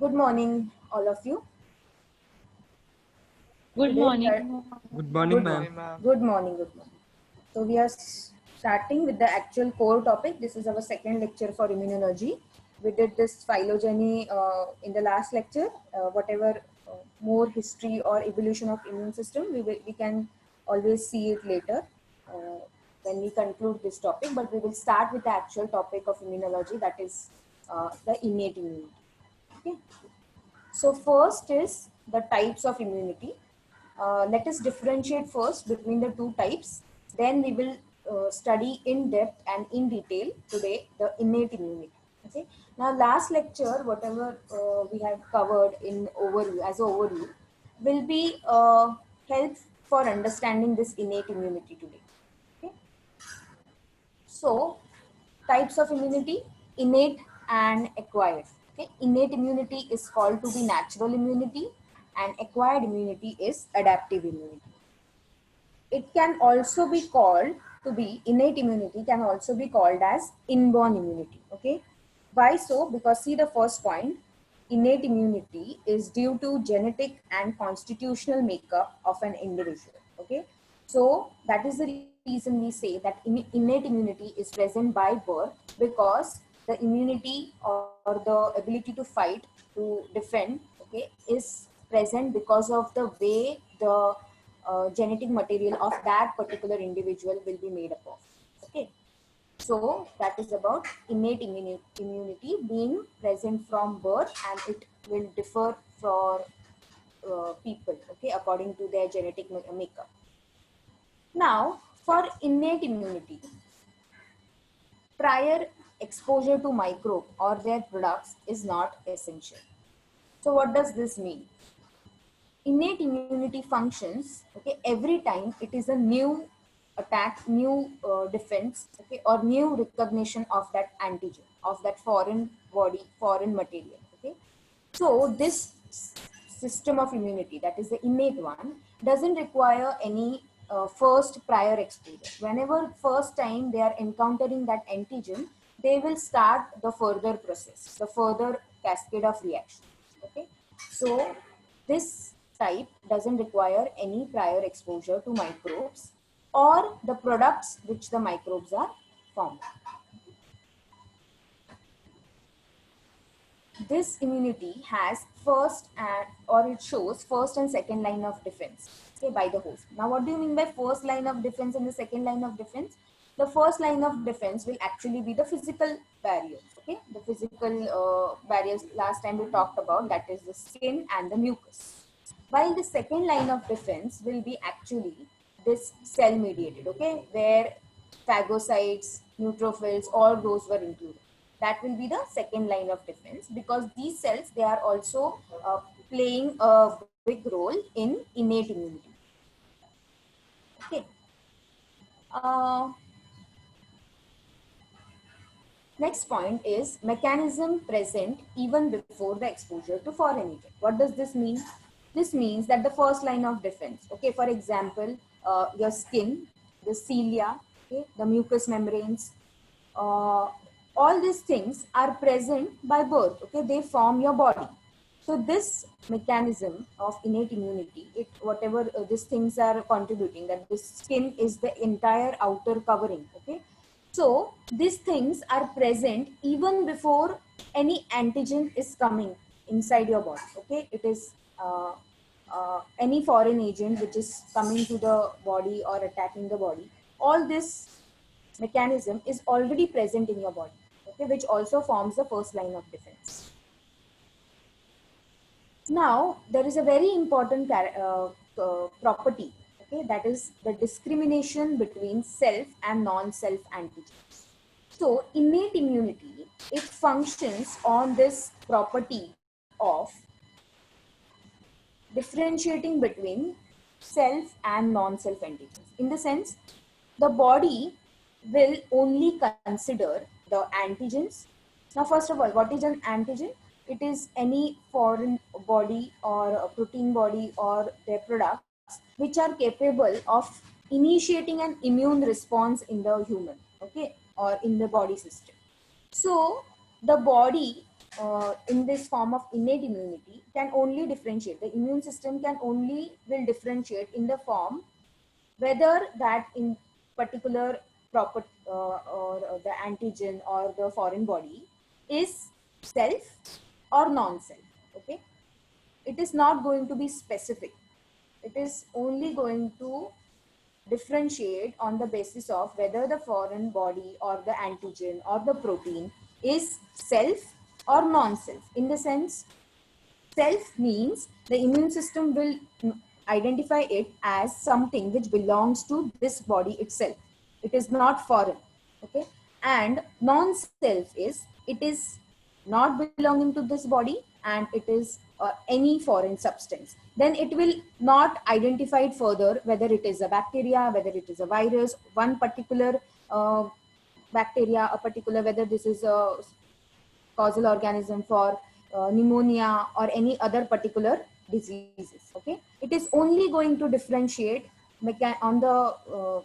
Good morning, all of you. Good Today we are morning. Good morning, ma'am. good morning, good morning. So we are starting with the actual core topic. This is our second lecture for immunology. We did this phylogeny in the last lecture. Whatever more history or evolution of immune system, we can always see it later uh, when we conclude this topic. But we will start with the actual topic of immunology, that is the innate immunity. Okay. So first is the types of immunity. Let us differentiate first between the two types. Then we will study in depth and in detail today the innate immunity. Okay. Now last lecture, whatever we have covered in overview as overview, will be help for understanding this innate immunity today. Okay. So, types of immunity, innate and acquired. Okay, innate immunity is called to be natural immunity and acquired immunity is adaptive immunity. It can also be called to be innate immunity can also be called as inborn immunity. Okay, why so? Because see the first point, innate immunity is due to genetic and constitutional makeup of an individual. Okay, so that is the reason we say that innate immunity is present by birth, because the immunity or the ability to fight, to defend, okay, is present because of the way the genetic material of that particular individual will be made up of. Okay, so that is about innate immunity being present from birth, and it will differ for people, okay, according to their genetic makeup. Now, for innate immunity, prior exposure to microbe or their products is not essential. So what does this mean? Innate immunity functions, okay, every time it is a new attack, new defense, okay, or new recognition of that antigen, of that foreign body, foreign material. Okay, so this system of immunity, that is the innate one, doesn't require any first prior exposure. Whenever first time they are encountering that antigen, they will start the further process, the further cascade of reactions. Okay, so this type doesn't require any prior exposure to microbes or the products which the microbes are formed. This immunity has first and, or it shows first and second line of defense, okay, by the host. Now what do you mean by first line of defense and the second line of defense? The first line of defense will actually be the physical barriers, okay, the physical barriers last time we talked about, that is the skin and the mucus, while the second line of defense will be actually this cell mediated, okay, where phagocytes, neutrophils, all those were included. That will be the second line of defense, because these cells, they are also playing a big role in innate immunity. Okay. Next point is mechanism present even before the exposure to foreign agent. What does this mean? This means that the first line of defense, okay, for example, your skin, the cilia, okay, the mucous membranes, all these things are present by birth, okay, they form your body. So this mechanism of innate immunity, it whatever these things are contributing, that the skin is the entire outer covering, okay. So these things are present even before any antigen is coming inside your body, okay. It is any foreign agent which is coming to the body or attacking the body. All this mechanism is already present in your body, okay, which also forms the first line of defense. Now, there is a very important property, okay, that is the discrimination between self and non-self antigens. So, innate immunity, it functions on this property of differentiating between self and non-self antigens. In the sense, the body will only consider the antigens. Now, first of all, what is an antigen? It is any foreign body or a protein body or their products which are capable of initiating an immune response in the human, okay, or in the body system. So the body in this form of innate immunity can only differentiate. The immune system can only will differentiate in the form whether that in particular proper or the antigen or the foreign body is self or non-self. Okay, it is not going to be specific. It is only going to differentiate on the basis of whether the foreign body or the antigen or the protein is self or non-self. In the sense, self means the immune system will identify it as something which belongs to this body itself. It is not foreign. Okay. And non-self is it is not belonging to this body and it is any foreign substance. Then it will not identify it further whether it is a bacteria, whether it is a virus, one particular bacteria, a particular, whether this is a causal organism for pneumonia or any other particular diseases. Okay, it is only going to differentiate on the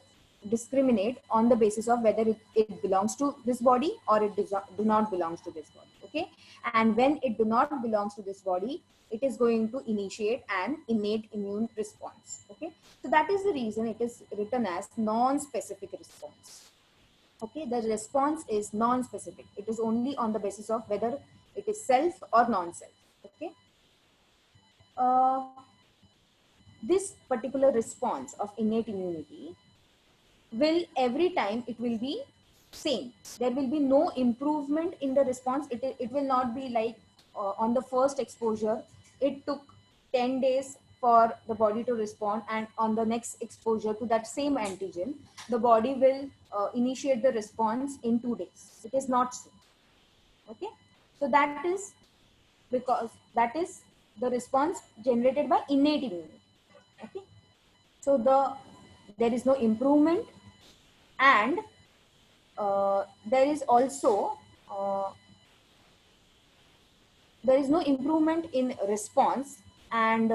discriminate on the basis of whether it belongs to this body or it do not belongs to this body. Okay, and when it do not belongs to this body, it is going to initiate an innate immune response. Okay, so that is the reason it is written as non-specific response. Okay, the response is non-specific. It is only on the basis of whether it is self or non-self. Okay, uh, this particular response of innate immunity will every time it will be same. There will be no improvement in the response. It will not be like on the first exposure it took 10 days for the body to respond, and on the next exposure to that same antigen the body will initiate the response in 2 days. It is not so. Okay, so that is because that is the response generated by innate immunity. Okay, so there is no improvement, and there is also there is no improvement in response, and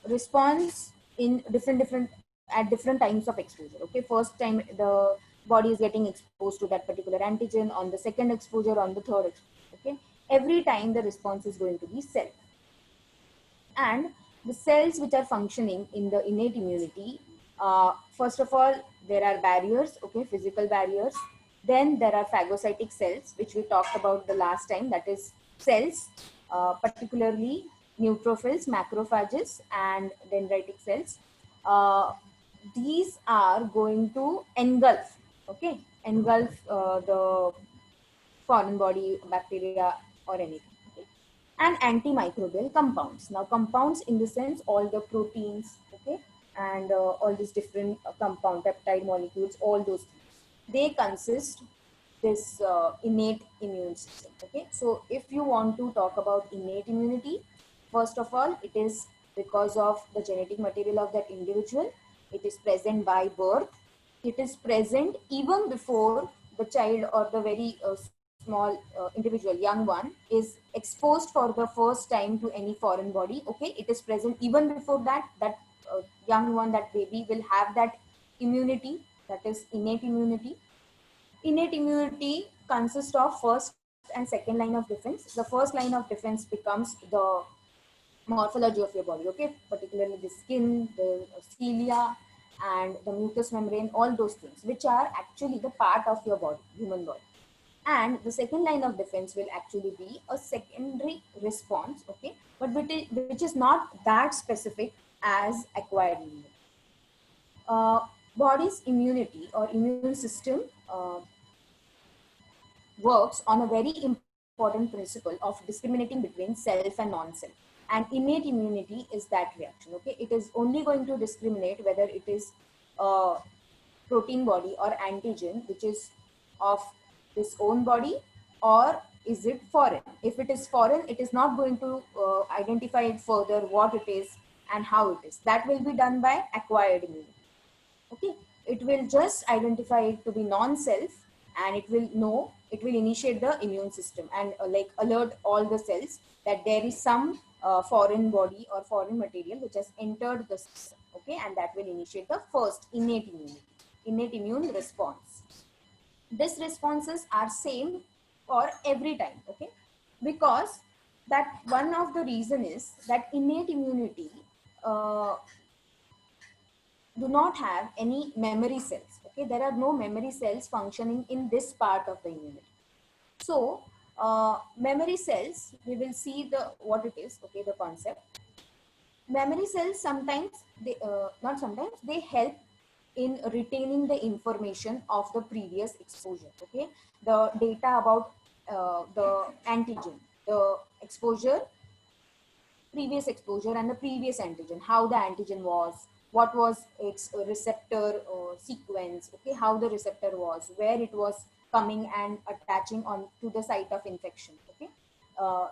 response in different at different times of exposure. Okay, first time the body is getting exposed to that particular antigen, on the second exposure, on the third exposure. Okay, every time the response is going to be self. And the cells which are functioning in the innate immunity, first of all there are barriers. Okay, physical barriers. Then there are phagocytic cells, which we talked about the last time, that is cells, particularly neutrophils, macrophages and dendritic cells. uh, these are going to engulf, okay, engulf the foreign body, bacteria or anything. Okay? And antimicrobial compounds. Now compounds in the sense all the proteins, okay, and all these different compound peptide molecules, all those things, they consist this innate immune system. Okay, so if you want to talk about innate immunity, first of all it is because of the genetic material of that individual. It is present by birth. It is present even before the child or the very small individual, young one, is exposed for the first time to any foreign body. Okay, it is present even before that. That young one, that baby will have that immunity, that is innate immunity. Innate immunity consists of first and second line of defense. The first line of defense becomes the morphology of your body. Okay, particularly the skin, the cilia, and the mucous membrane, all those things which are actually the part of your body, human body. And the second line of defense will actually be a secondary response. Okay, but which is not that specific as acquired immunity. uh, Body's immunity or immune system works on a very important principle of discriminating between self and non-self. And innate immunity is that reaction. Okay, it is only going to discriminate whether it is a protein body or antigen which is of its own body, or is it foreign. If it is foreign, it is not going to identify it further what it is and how it is. That will be done by acquired immunity. Okay, it will just identify it to be non-self, and it will know, it will initiate the immune system and like alert all the cells that there is some foreign body or foreign material which has entered the system. Okay, and that will initiate the first innate immunity, innate immune response. These responses are same for every time. Okay, because that one of the reason is that innate immunity uh, do not have any memory cells. Okay, there are no memory cells functioning in this part of the immunity. So memory cells, we will see the what it is. Okay, the concept. Memory cells sometimes they not sometimes they help in retaining the information of the previous exposure. Okay, the data about the antigen, the exposure, previous exposure and the previous antigen, how the antigen was, what was its receptor sequence, okay, how the receptor was, where it was coming and attaching on to the site of infection. Okay, uh,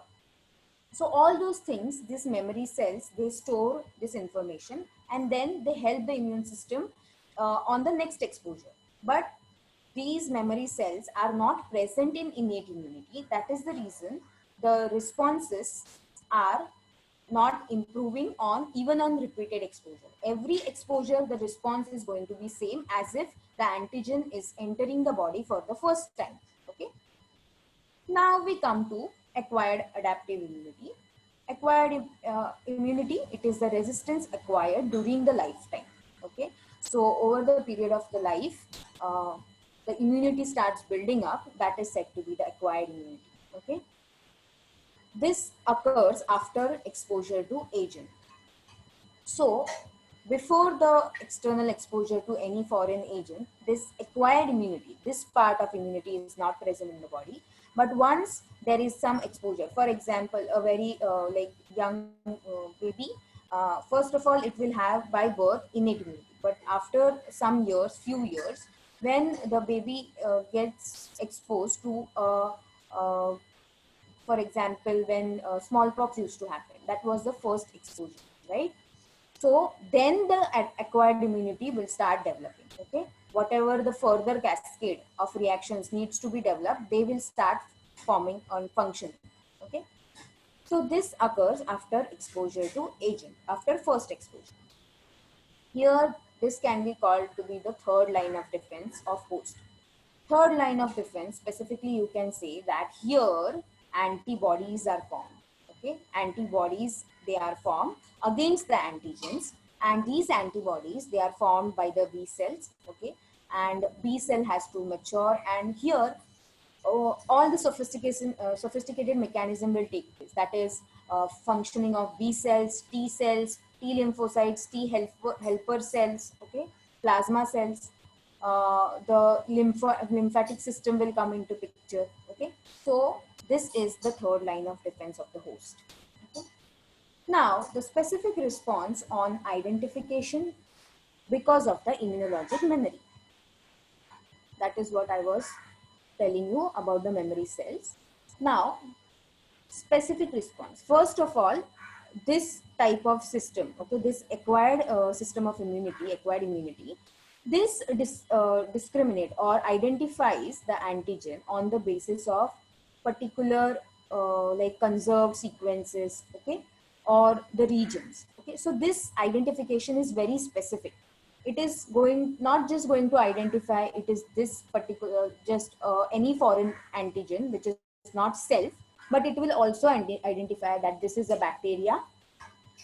so all those things, these memory cells, they store this information and then they help the immune system on the next exposure. But these memory cells are not present in innate immunity. That is the reason the responses are not improving on even on repeated exposure. Every exposure, the response is going to be same as if the antigen is entering the body for the first time. Okay. Now we come to acquired adaptive immunity. Acquired immunity, it is the resistance acquired during the lifetime. Okay, so over the period of the life, the immunity starts building up. That is said to be the acquired immunity. Okay, this occurs after exposure to agent. So, before the external exposure to any foreign agent, this acquired immunity, this part of immunity is not present in the body. But once there is some exposure, for example, a very like young baby, first of all, it will have by birth innate immunity. But after some years, few years, when the baby gets exposed to for example, when smallpox used to happen, that was the first exposure, right? So then the acquired immunity will start developing. Okay, whatever the further cascade of reactions needs to be developed, they will start forming on functioning. Okay, so this occurs after exposure to agent, after first exposure. Here, this can be called to be the third line of defense of host. Third line of defense, specifically, you can say that here antibodies are formed. Okay, antibodies, they are formed against the antigens, and these antibodies, they are formed by the B cells. Okay, and B cell has to mature, and here all the sophisticated mechanism will take place. That is functioning of B cells, T cells, T lymphocytes, T helper cells, okay, plasma cells. The lymphatic system will come into picture. Okay, so this is the third line of defense of the host. Okay? Now, the specific response on identification because of the immunologic memory. That is what I was telling you about the memory cells. Now, specific response. First of all, this type of system, okay, this acquired system of immunity, acquired immunity, this discriminate or identifies the antigen on the basis of particular like conserved sequences, okay, or the regions. Okay, so this identification is very specific. It is going not just going to identify it is this particular just any foreign antigen which is not self, but it will also identify that this is a bacteria,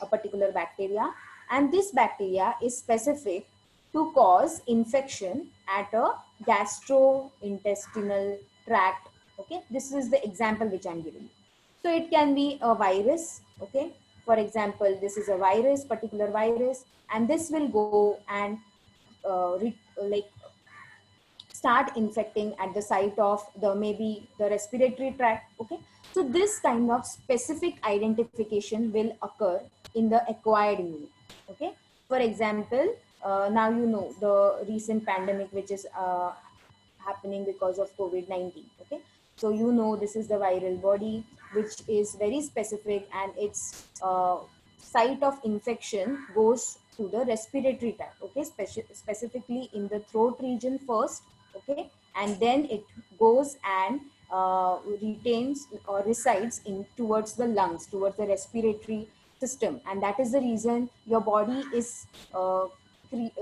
a particular bacteria, and this bacteria is specific to cause infection at a gastrointestinal tract. Okay, this is the example which I'm giving you. So it can be a virus. Okay, for example, this is a virus, particular virus, and this will go and like start infecting at the site of the maybe the respiratory tract. Okay, so this kind of specific identification will occur in the acquired immunity. Okay, for example, now you know the recent pandemic which is happening because of COVID-19. Okay, so you know this is the viral body which is very specific, and its site of infection goes to the respiratory tract. Okay, specifically in the throat region first. Okay, and then it goes and retains or resides in towards the lungs, towards the respiratory system, and that is the reason your body is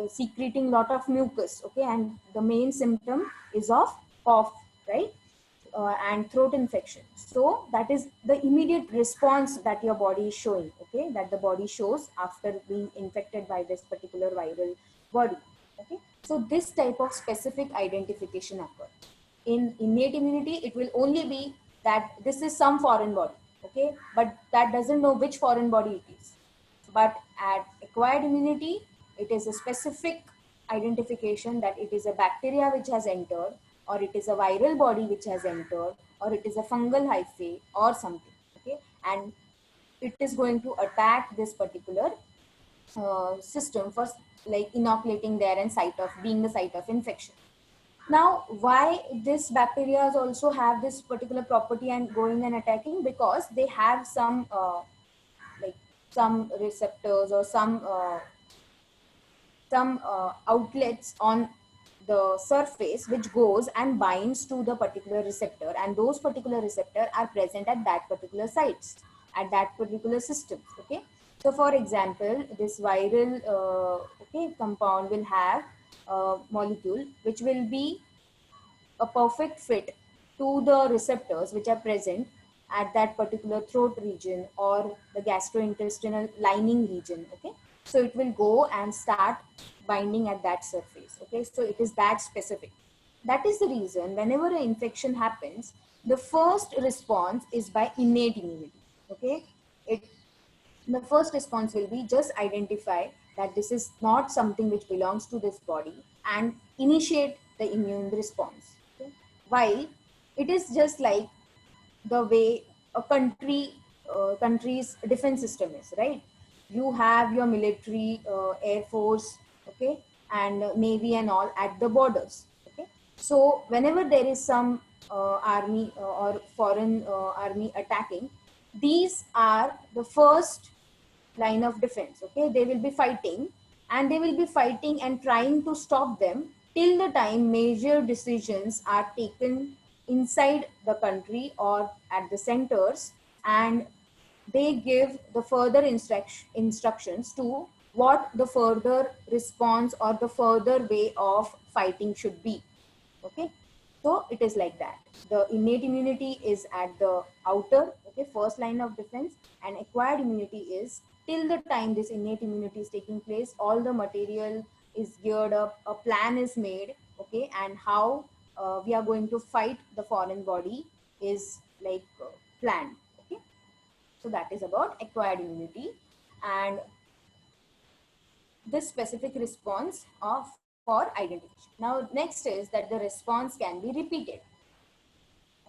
secreting lot of mucus. Okay, and the main symptom is of cough, right? and throat infection. So that is the immediate response that your body is showing, okay, that the body shows after being infected by this particular viral body. Okay, so this type of specific identification occurs. In innate immunity, it will only be that this is some foreign body, okay, but that doesn't know which foreign body it is. But at acquired immunity, it is a specific identification that it is a bacteria which has entered, or it is a viral body which has entered, or it is a fungal hyphae or something, okay, and it is going to attack this particular system for like inoculating there and site of being the site of infection. Now, why this bacteria also have this particular property and going and attacking? Because they have like some receptors or some outlets on the surface which goes and binds to the particular receptor, and those particular receptor are present at that particular sites, at that particular systems. Okay, so for example, this viral okay compound will have a molecule which will be a perfect fit to the receptors which are present at that particular throat region or the gastrointestinal lining region. Okay, so it will go and start binding at that surface. Okay, so it is that specific. That is the reason whenever an infection happens, the first response is by innate immunity. Okay, it the first response will be just identify that this is not something which belongs to this body and initiate the immune response. Okay? While it is just like the way a country's defense system is, right? You have your military, air force, okay, and navy and all at the borders. Okay, so whenever there is some army or foreign army attacking, these are the first line of defense. Okay, they will be fighting, and they will be fighting and trying to stop them till the time major decisions are taken inside the country or at the centers, and they give the further instructions to what the further response or the further way of fighting should be. Okay, so it is like that. The innate immunity is at the outer, okay, first line of defense, and acquired immunity is till the time this innate immunity is taking place, all the material is geared up, a plan is made, okay, and how we are going to fight the foreign body is like planned. Okay, so that is about acquired immunity and this specific response of for identification. Now, next is that the response can be repeated.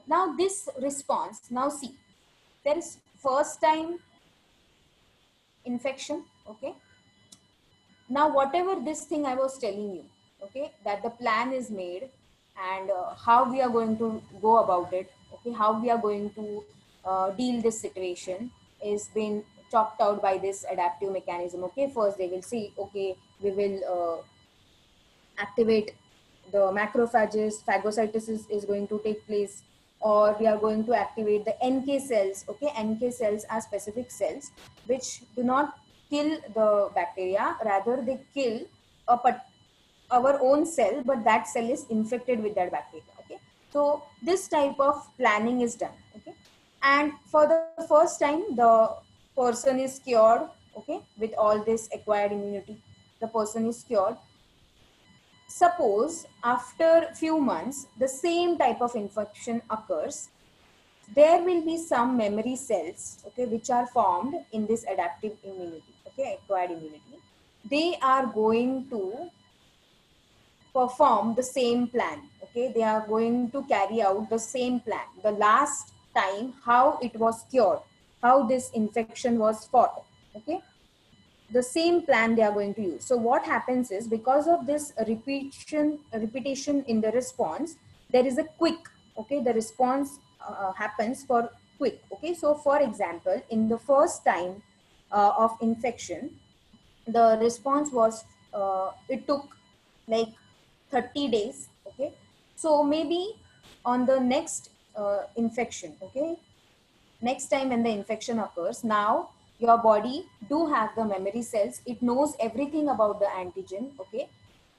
Now, this response, now see, there is first time infection, okay. Now, whatever this thing I was telling you, okay, that the plan is made and how we are going to go about it, okay, how we are going to deal this situation is being chalked out by this adaptive mechanism. Okay, first they will see, okay, we will activate the macrophages, phagocytosis is going to take place, or we are going to activate the NK cells. Okay, NK cells are specific cells which do not kill the bacteria, rather they kill our own cell, but that cell is infected with that bacteria. Okay, so this type of planning is done. Okay, and for the first time the person is cured, okay, with all this acquired immunity, the person is cured. Suppose after few months, the same type of infection occurs, there will be some memory cells, okay, which are formed in this adaptive immunity, okay, acquired immunity. They are going to perform the same plan, okay. They are going to carry out the same plan. The last time, how it was cured, how this infection was fought, okay, the same plan they are going to use. So what happens is, because of this repetition in the response, there is a quick, okay, the response happens for quick. Okay, so for example, in the first time of infection, the response was it took like 30 days. Okay, so maybe on the next infection, okay, next time when the infection occurs, now your body do have the memory cells, it knows everything about the antigen. Okay,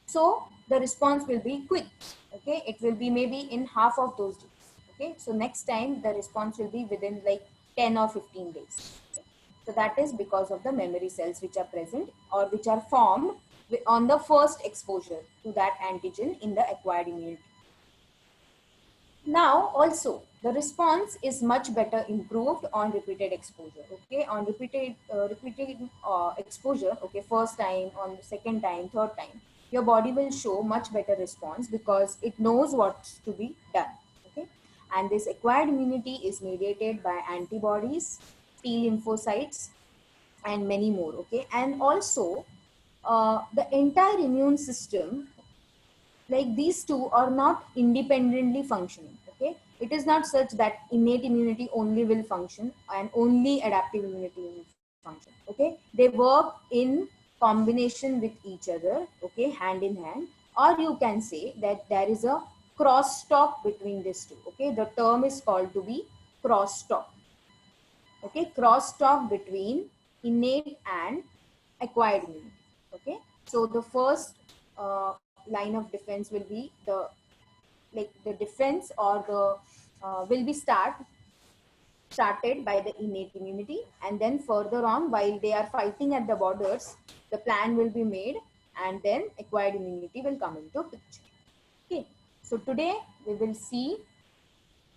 so the response will be quick. Okay, it will be maybe in half of those days. Okay, so next time the response will be within like 10 or 15 days. Okay? So that is because of the memory cells which are present or which are formed on the first exposure to that antigen in the acquired immunity. Now also the response is much better improved on repeated exposure. Okay, on repeated exposure. Okay, first time, on the second time, third time, your body will show much better response because it knows what's to be done. Okay, and this acquired immunity is mediated by antibodies, T lymphocytes, and many more. Okay, and also the entire immune system, like these two are not independently functioning. Okay, it is not such that innate immunity only will function and only adaptive immunity will function. Okay, they work in combination with each other, okay, hand in hand, or you can say that there is a crosstalk between these two. Okay, the term is called to be crosstalk. Okay, crosstalk between innate and acquired immunity. Okay, so the first line of defense will be the defense or the will be started by the innate immunity, and then further on, while they are fighting at the borders, the plan will be made, and then acquired immunity will come into picture. Okay, so today we will see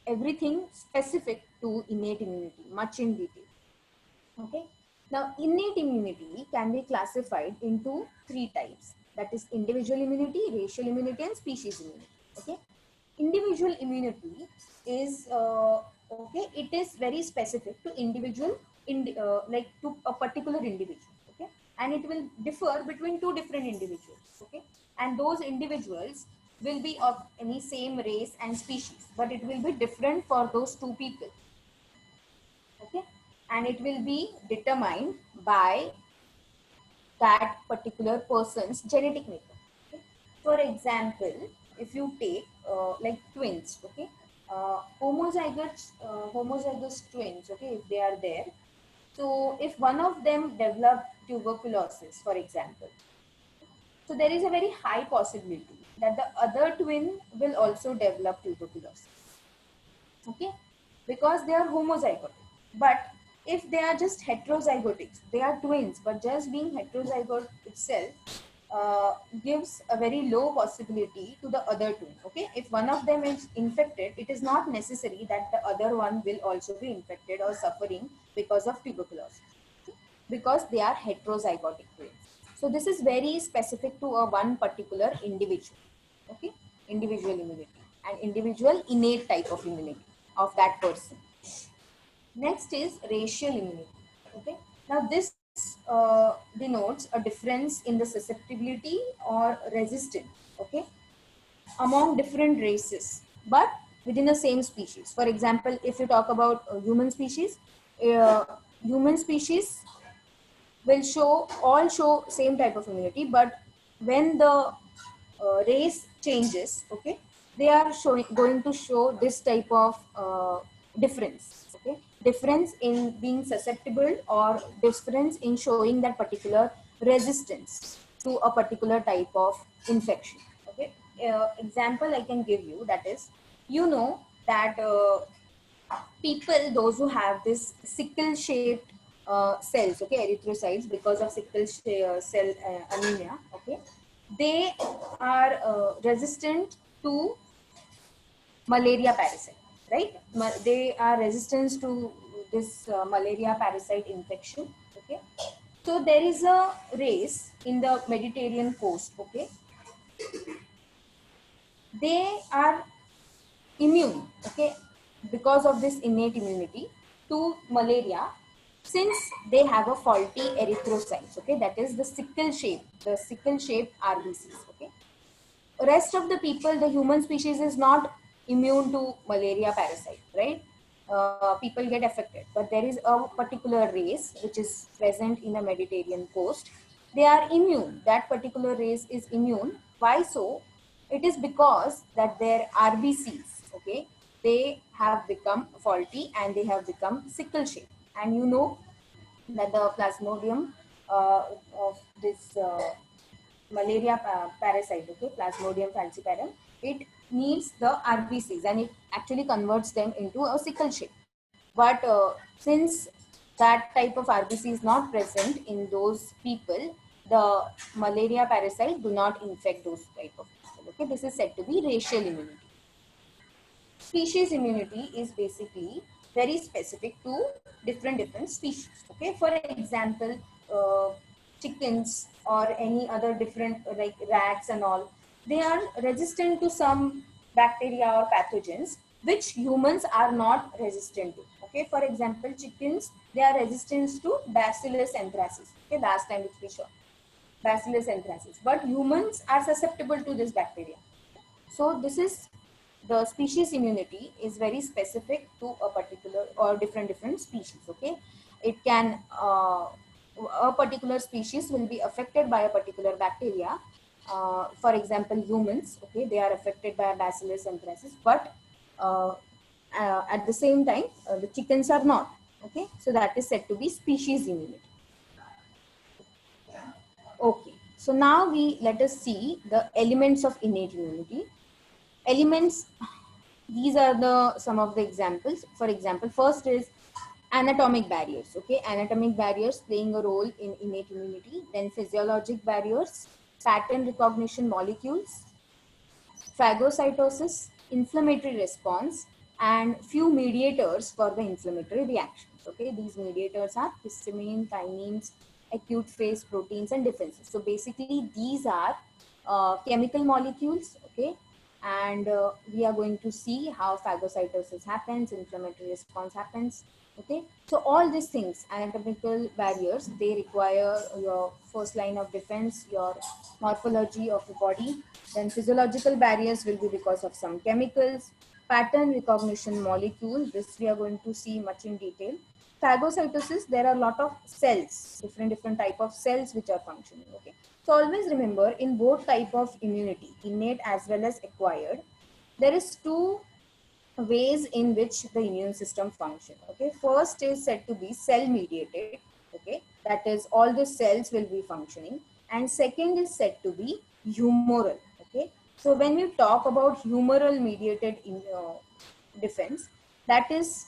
everything specific to innate immunity much in detail. Okay. Now, innate immunity can be classified into three types. That is individual immunity, racial immunity, and species immunity. Okay. Individual immunity is okay. It is very specific to individual, like to a particular individual. Okay, and it will differ between two different individuals. Okay, and those individuals will be of any same race and species, but it will be different for those two people. Okay, and it will be determined by that particular person's genetic makeup. Okay? For example, if you take like twins, okay, homozygous twins, okay, if they are there, so if one of them develop tuberculosis, for example, so there is a very high possibility that the other twin will also develop tuberculosis. Okay, because they are homozygotic. But if they are just heterozygotic, they are twins, but just being heterozygote itself gives a very low possibility to the other twin. Okay, if one of them is infected, it is not necessary that the other one will also be infected or suffering because of tuberculosis, because they are heterozygotic twins. So this is very specific to a one particular individual. Okay, individual immunity and individual innate type of immunity of that person. Next is racial immunity. Okay, now this denotes a difference in the susceptibility or resistance. Okay, among different races, but within the same species. For example, if you talk about uh, human species will show same type of immunity, but when the race changes, okay, they are going to show this type of difference. Okay, difference in being susceptible or difference in showing that particular resistance to a particular type of infection. Okay, example I can give you, that is, you know that people, those who have this sickle shaped cells, okay, erythrocytes, because of cell anemia, okay, they are resistant to malaria parasite, right? They are resistant to this malaria parasite infection. Okay, so there is a race in the Mediterranean coast. Okay, they are immune, okay, because of this innate immunity to malaria, since they have a faulty erythrocytes. Okay, that is the sickle shaped RBCs. Okay, rest of the people, the human species is not immune to malaria parasite, right? People get affected, but there is a particular race which is present in the Mediterranean coast. They are immune. That particular race is immune. Why so? It is because that their RBCs, okay, they have become faulty and they have become sickle shaped. And you know that the plasmodium of this malaria parasite, okay, Plasmodium falciparum, it needs the RBCs and it actually converts them into a sickle shape. But since that type of RBC is not present in those people, the malaria parasite do not infect those type of people. Okay, this is said to be racial immunity. Species immunity is basically very specific to different species. Okay, for example, chickens or any other different like rats and all, they are resistant to some bacteria or pathogens which humans are not resistant to. Okay, for example, chickens, they are resistant to Bacillus anthracis. Okay, last time which we saw Bacillus anthracis, but humans are susceptible to this bacteria. So this is the species immunity is very specific to a particular or different species. Okay, it can a particular species will be affected by a particular bacteria. For example, humans. Okay, they are affected by Bacillus anthracis, but at the same time, the chickens are not. Okay, so that is said to be species immunity. Okay, so now we let us see the elements of innate immunity. Elements, these are the some of the examples. For example, first is anatomic barriers. Okay, anatomic barriers playing a role in innate immunity. Then physiologic barriers, pattern recognition molecules, phagocytosis, inflammatory response, and few mediators for the inflammatory reactions. Okay, these mediators are histamine, kinines, acute phase proteins, and defenses. So basically, these are chemical molecules. Okay, and we are going to see how phagocytosis happens, inflammatory response happens. Okay, so all these things, anatomical barriers, they require your first line of defense, your morphology of the body. Then physiological barriers will be because of some chemicals, pattern recognition molecule, this we are going to see much in detail. Phagocytosis, there are a lot of cells, different type of cells which are functioning. Okay, so always remember, in both type of immunity, innate as well as acquired, there is two ways in which the immune system function. Okay, first is said to be cell mediated. Okay, that is all the cells will be functioning, and second is said to be humoral. Okay, so when we talk about humoral mediated defense, that is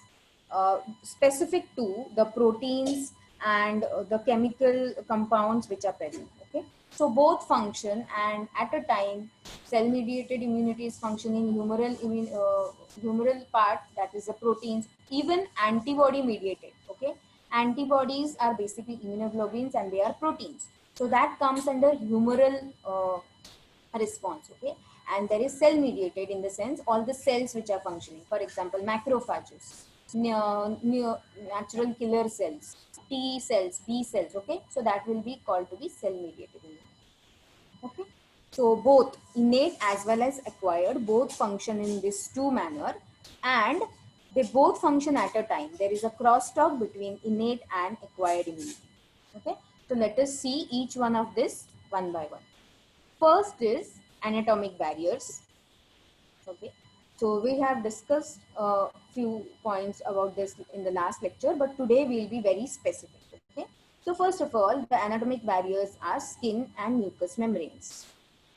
specific to the proteins and the chemical compounds which are present. Okay, so both function, and at a time, cell mediated immunity is functioning, humoral part, that is the proteins, even antibody mediated. Okay, antibodies are basically immunoglobulins and they are proteins, so that comes under humoral response. Okay, and there is cell mediated in the sense all the cells which are functioning, for example, macrophages, natural killer cells, T cells, B cells. Okay, so that will be called to be cell mediated immunity. Okay, so both innate as well as acquired, both function in this two manner, and they both function at a time. There is a crosstalk between innate and acquired immunity. Okay, so let us see each one of this one by one. First is anatomic barriers. Okay, so we have discussed a few points about this in the last lecture, but today we will be very specific. Okay, so first of all, the anatomic barriers are skin and mucous membranes.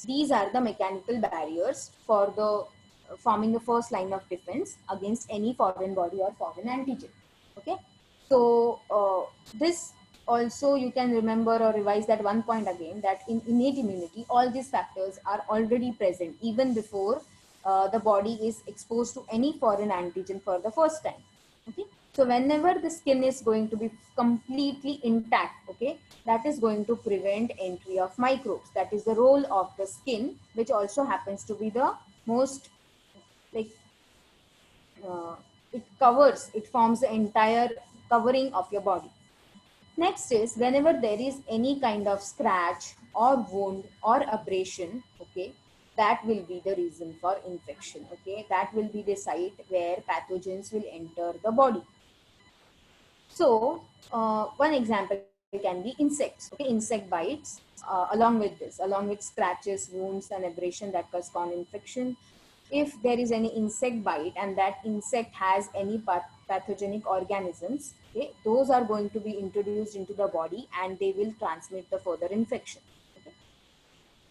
These are the mechanical barriers for the forming the first line of defense against any foreign body or foreign antigen. Okay, so this also you can remember or revise that one point again, that in innate immunity all these factors are already present even before the body is exposed to any foreign antigen for the first time. Okay, so whenever the skin is going to be completely intact, okay, that is going to prevent entry of microbes. That is the role of the skin, which also happens to be the most like uh, it forms the entire covering of your body. Next is whenever there is any kind of scratch or wound or abrasion, okay, that will be the reason for infection. Okay, that will be the site where pathogens will enter the body. So one example can be insects. Okay, insect bites. Along with scratches, wounds, and abrasion that cause infection. If there is any insect bite and that insect has any pathogenic organisms, okay, those are going to be introduced into the body and they will transmit the further infection. Okay.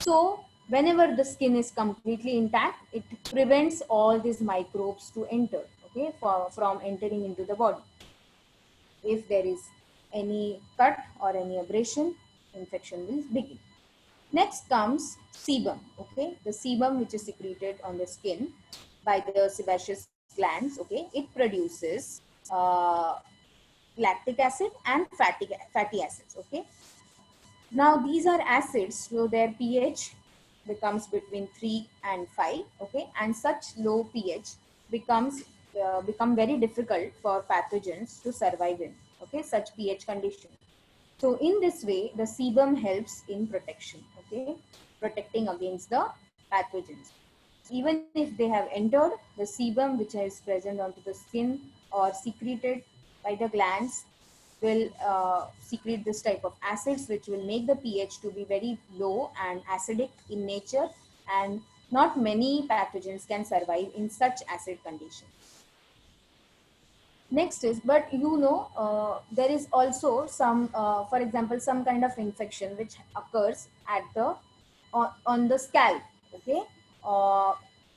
So whenever the skin is completely intact, it prevents all these microbes to enter, okay, from entering into the body. If there is any cut or any abrasion, infection will begin. Next comes sebum, okay, the sebum which is secreted on the skin by the sebaceous glands, okay, it produces lactic acid and fatty acids, okay. Now these are acids, so their pH becomes between 3 and 5, okay, and such low pH become very difficult for pathogens to survive in, okay, such pH condition. So in this way, the sebum helps in protection, okay, protecting against the pathogens. Even if they have entered, the sebum which is present onto the skin or secreted by the glands will secrete this type of acids which will make the pH to be very low and acidic in nature, and not many pathogens can survive in such acid conditions. Next is, but there is also some, for example, some kind of infection which occurs at the on the scalp, okay, uh,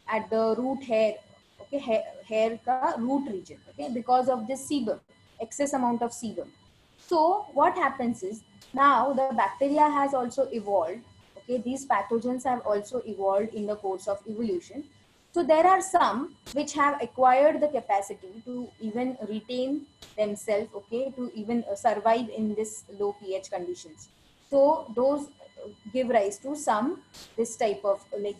at the root hair, okay, hair ka root region, okay, because of this sebum, excess amount of sebum. So what happens is, now the bacteria has also evolved, okay, these pathogens have also evolved in the course of evolution. So there are some which have acquired the capacity to even retain themselves, okay, to even survive in this low pH conditions. So those give rise to some this type of like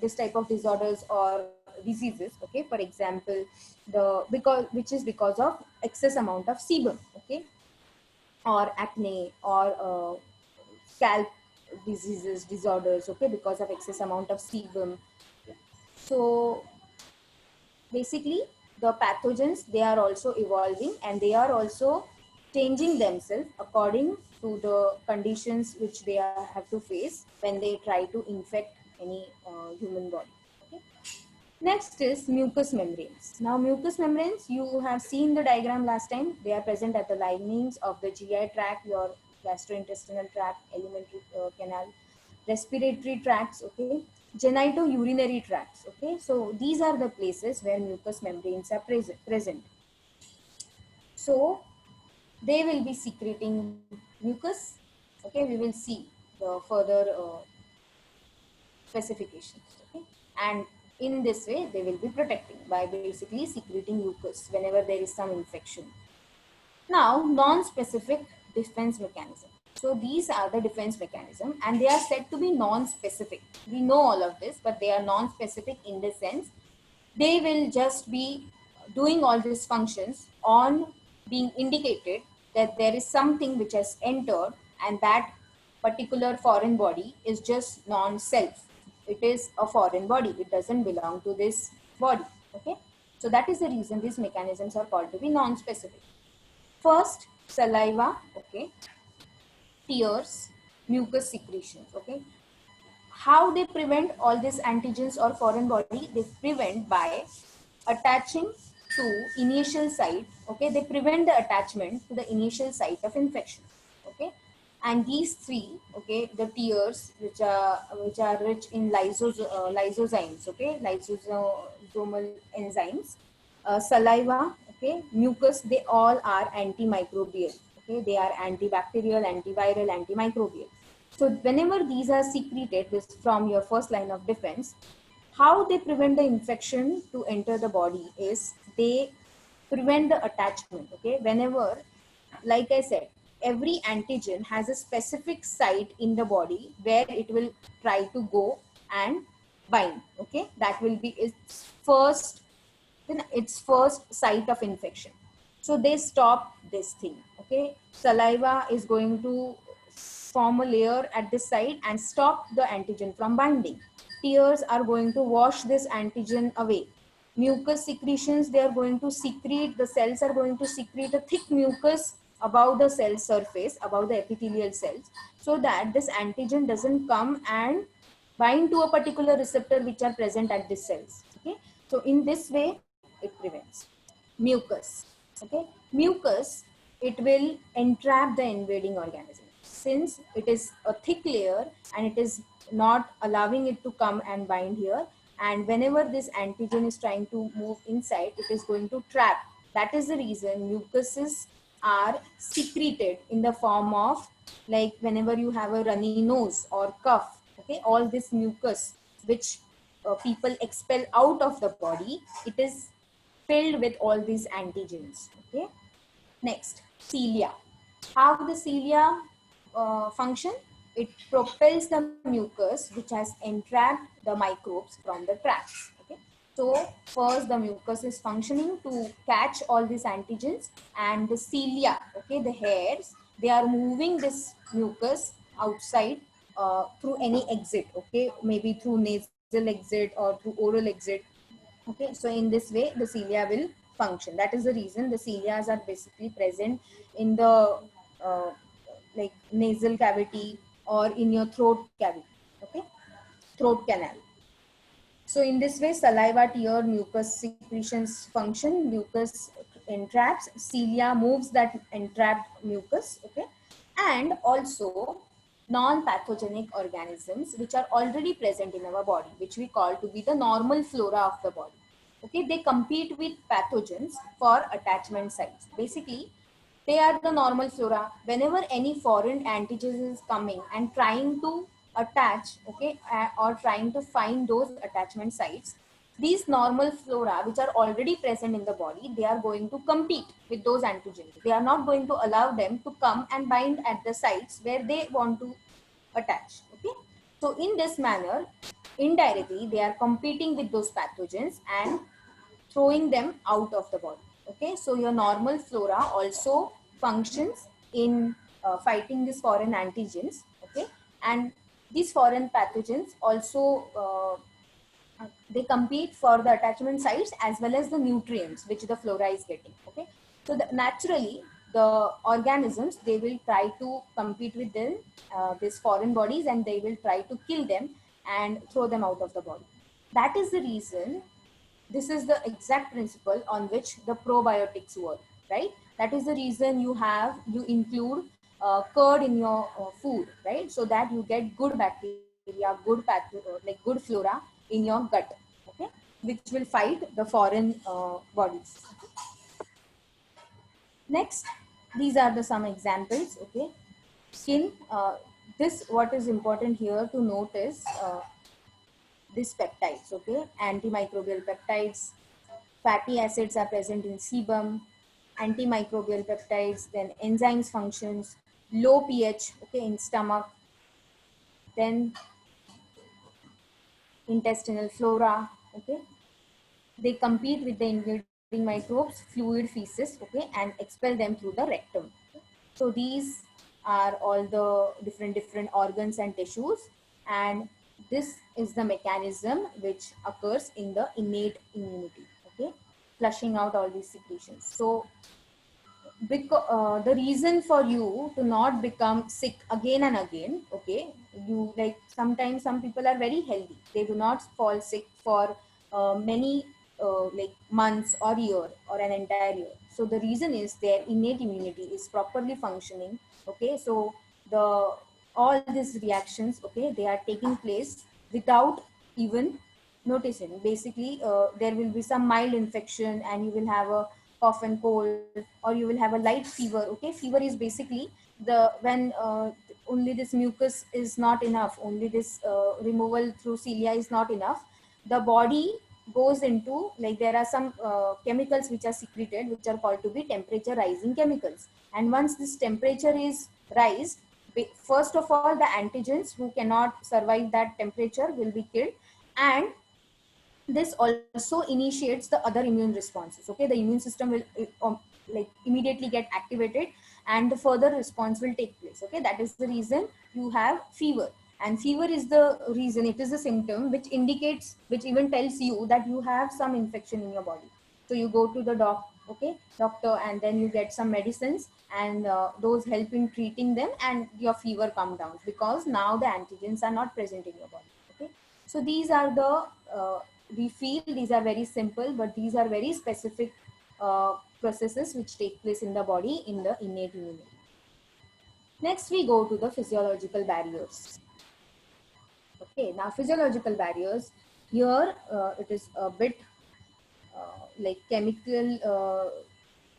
this type of disorders or diseases, okay. For example, the because which is because of excess amount of sebum, okay, or acne or scalp diseases, disorders, okay, because of excess amount of sebum. So basically the pathogens, they are also evolving and they are also changing themselves according to the conditions which they have to face when they try to infect any human body, okay. Next is mucous membranes. Now mucous membranes, you have seen the diagram last time. They are present at the linings of the GI tract, your gastrointestinal tract, alimentary canal, respiratory tracts, okay, genitourinary tracts, okay. So these are the places where mucous membranes are present. So they will be secreting mucus, okay. We will see the further specifications, okay. And in this way, they will be protecting by basically secreting mucus whenever there is some infection. Now, non-specific defense mechanism. So these are the defense mechanism and they are said to be non-specific. We know all of this, but they are non-specific in the sense they will just be doing all these functions on being indicated that there is something which has entered and that particular foreign body is just non-self. It is a foreign body. It doesn't belong to this body. Okay. So that is the reason these mechanisms are called to be non-specific. First, saliva, okay, tears, mucus secretions, okay. How they prevent all these antigens or foreign body? They prevent by attaching to initial site, okay. They prevent the attachment to the initial site of infection, okay. And these three, okay, the tears which are rich in lysozymes, okay, lysosomal enzymes, saliva, okay, mucus, they all are antimicrobial, okay. They are antibacterial, antiviral, antimicrobial. So whenever these are secreted this from your first line of defense, how they prevent the infection to enter the body is they prevent the attachment, okay. Whenever, like I said, every antigen has a specific site in the body where it will try to go and bind, okay. That will be its first site of infection. So they stop this thing, okay. Saliva is going to form a layer at this site and stop the antigen from binding. Tears are going to wash this antigen away. Mucus secretions, they are going to secrete, the cells are going to secrete a thick mucus above the cell surface, above the epithelial cells, so that this antigen doesn't come and bind to a particular receptor which are present at these cells, okay. So in this way it prevents. Mucus, okay, mucus, it will entrap the invading organisms. since it is a thick layer and it is not allowing it to come and bind here, and whenever this antigen is trying to move inside, it is going to trap. That is the reason mucuses are secreted in the form of, like whenever you have a runny nose or cough, okay, all this mucus which people expel out of the body, it is filled with all these antigens. Okay. Next, cilia. How the cilia function? It propels the mucus which has entrapped the microbes from the tracks. Okay. So first the mucus is functioning to catch all these antigens, and the cilia, okay, the hairs, they are moving this mucus outside through any exit, okay, maybe through nasal exit or through oral exit. Okay, so in this way the cilia will function. That is the reason the cilias are basically present in the uh, like nasal cavity or in your throat cavity. Okay, throat canal. So in this way, saliva, tear, mucus secretions function. Mucus entraps, cilia moves that entrapped mucus. Okay, and also non-pathogenic organisms which are already present in our body, which we call to be the normal flora of the body. Okay, they compete with pathogens for attachment sites. Basically, they are the normal flora. Whenever any foreign antigen is coming and trying to attach, okay, or trying to find those attachment sites, these normal flora which are already present in the body, they are going to compete with those antigens. They are not going to allow them to come and bind at the sites where they want to attach. Okay, so in this manner, indirectly they are competing with those pathogens and throwing them out of the body. Okay, so your normal flora also functions in fighting these foreign antigens. Okay, and these foreign pathogens also they compete for the attachment sites as well as the nutrients which the flora is getting. Okay, so naturally the organisms, they will try to compete with them, these foreign bodies, and they will try to kill them and throw them out of the body. That is the reason, this is the exact principle on which the probiotics work, right? That is the reason you include curd in your food, right? So that you get good bacteria, like good flora in your gut, okay, which will fight the foreign bodies. Next, these are the some examples. Okay, skin. This what is important here to notice. These peptides, okay, antimicrobial peptides, fatty acids are present in sebum, antimicrobial peptides, then enzymes functions, low pH, okay, in stomach, then intestinal flora, okay. They compete with the invading microbes, fluid, feces, okay, and expel them through the rectum. So these are all the different organs and tissues, and this is the mechanism which occurs in the innate immunity. Okay, flushing out all these secretions. So because the reason for you to not become sick again and again, okay, you, like sometimes some people are very healthy, they do not fall sick for many like months or year or an entire year. So the reason is their innate immunity is properly functioning. Okay, so the all these reactions, okay, they are taking place without even noticing. Basically there will be some mild infection and you will have a cough and cold, or you will have a light fever. Okay, fever is basically the when only this mucus is not enough, only this removal through cilia is not enough, the body goes into, like there are some chemicals which are secreted which are called to be temperature rising chemicals, and once this temperature is raised, first of all the antigens who cannot survive that temperature will be killed, and this also initiates the other immune responses. Okay, the immune system will like immediately get activated and the further response will take place. Okay, that is the reason you have fever, and fever is the reason, it is a symptom which indicates, which even tells you that you have some infection in your body. So you go to the doctor, and then you get some medicines, and those help in treating them, and your fever come down because now the antigens are not present in your body. Okay, so these are the we feel these are very simple, but these are very specific processes which take place in the body in the innate immunity. Next, we go to the physiological barriers. Okay, now physiological barriers. Here, it is a bit like chemical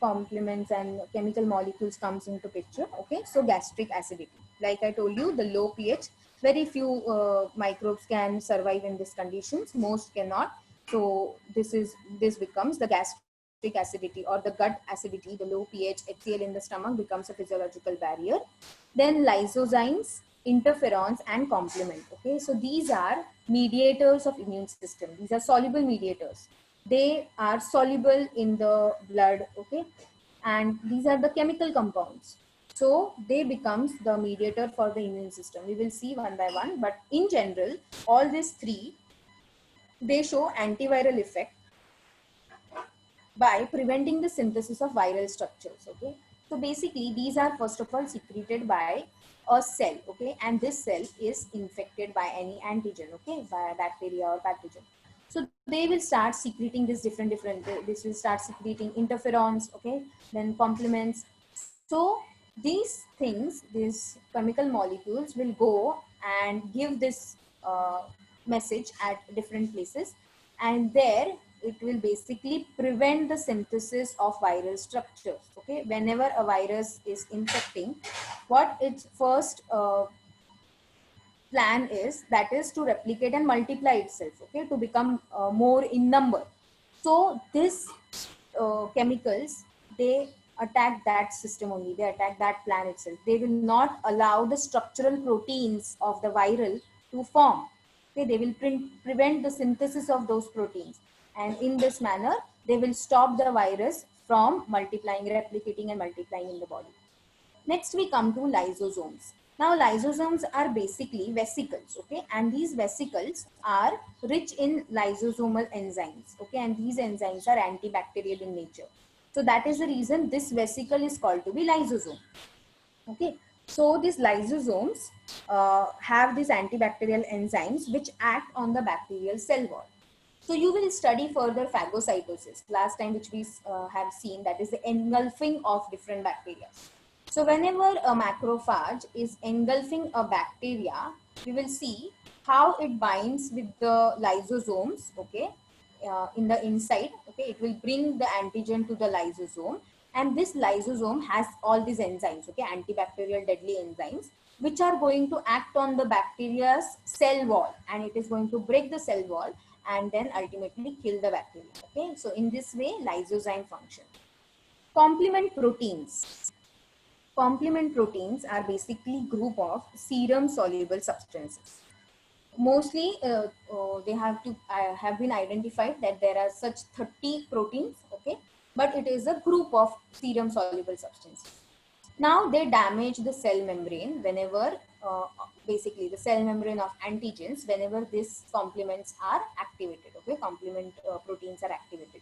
complements and chemical molecules comes into picture. Okay, so gastric acidity. Like I told you, the low pH, very few microbes can survive in these conditions. Most cannot. So this becomes the gastric acidity or the gut acidity, the low pH HCl in the stomach becomes a physiological barrier. Then lysozymes, interferons, and complement. Okay, so these are mediators of immune system. These are soluble mediators. They are soluble in the blood. Okay, and these are the chemical compounds. So they becomes the mediator for the immune system. We will see one by one, but in general, all these three, they show antiviral effect by preventing the synthesis of viral structures. Okay, so basically these are first of all secreted by a cell. Okay, and this cell is infected by any antigen. Okay, by bacteria or pathogen. So they will start secreting this this will start secreting interferons. Okay, then complements. So these things, these chemical molecules will go and give this message at different places, and there it will basically prevent the synthesis of viral structures. Okay, whenever a virus is infecting, what its first plan is, that is to replicate and multiply itself. Okay, to become more in number. So this chemicals, they attack that system only, they attack that plan itself. They will not allow the structural proteins of the viral to form. Okay, they will prevent the synthesis of those proteins, and in this manner they will stop the virus from multiplying, replicating and multiplying in the body. Next, we come to lysosomes. Now, lysosomes are basically vesicles, okay, and these vesicles are rich in lysosomal enzymes, okay, and these enzymes are antibacterial in nature. So that is the reason this vesicle is called to be lysosome. Okay, so these lysosomes have these antibacterial enzymes which act on the bacterial cell wall. So you will study further phagocytosis last time, which we have seen, that is the engulfing of different bacteria. So whenever a macrophage is engulfing a bacteria, we will see how it binds with the lysosomes. Okay, in the inside. Okay, it will bring the antigen to the lysosome, and this lysosome has all these enzymes. Okay, antibacterial deadly enzymes, which are going to act on the bacteria's cell wall, and it is going to break the cell wall and then ultimately kill the bacteria. Okay, so in this way, lysozyme function. Complement proteins. Complement proteins are basically group of serum soluble substances. Mostly they have been identified that there are such 30 proteins. Okay, but it is a group of serum soluble substances. Now they damage the cell membrane whenever basically the cell membrane of antigens whenever these complements are activated. Okay, complement proteins are activated.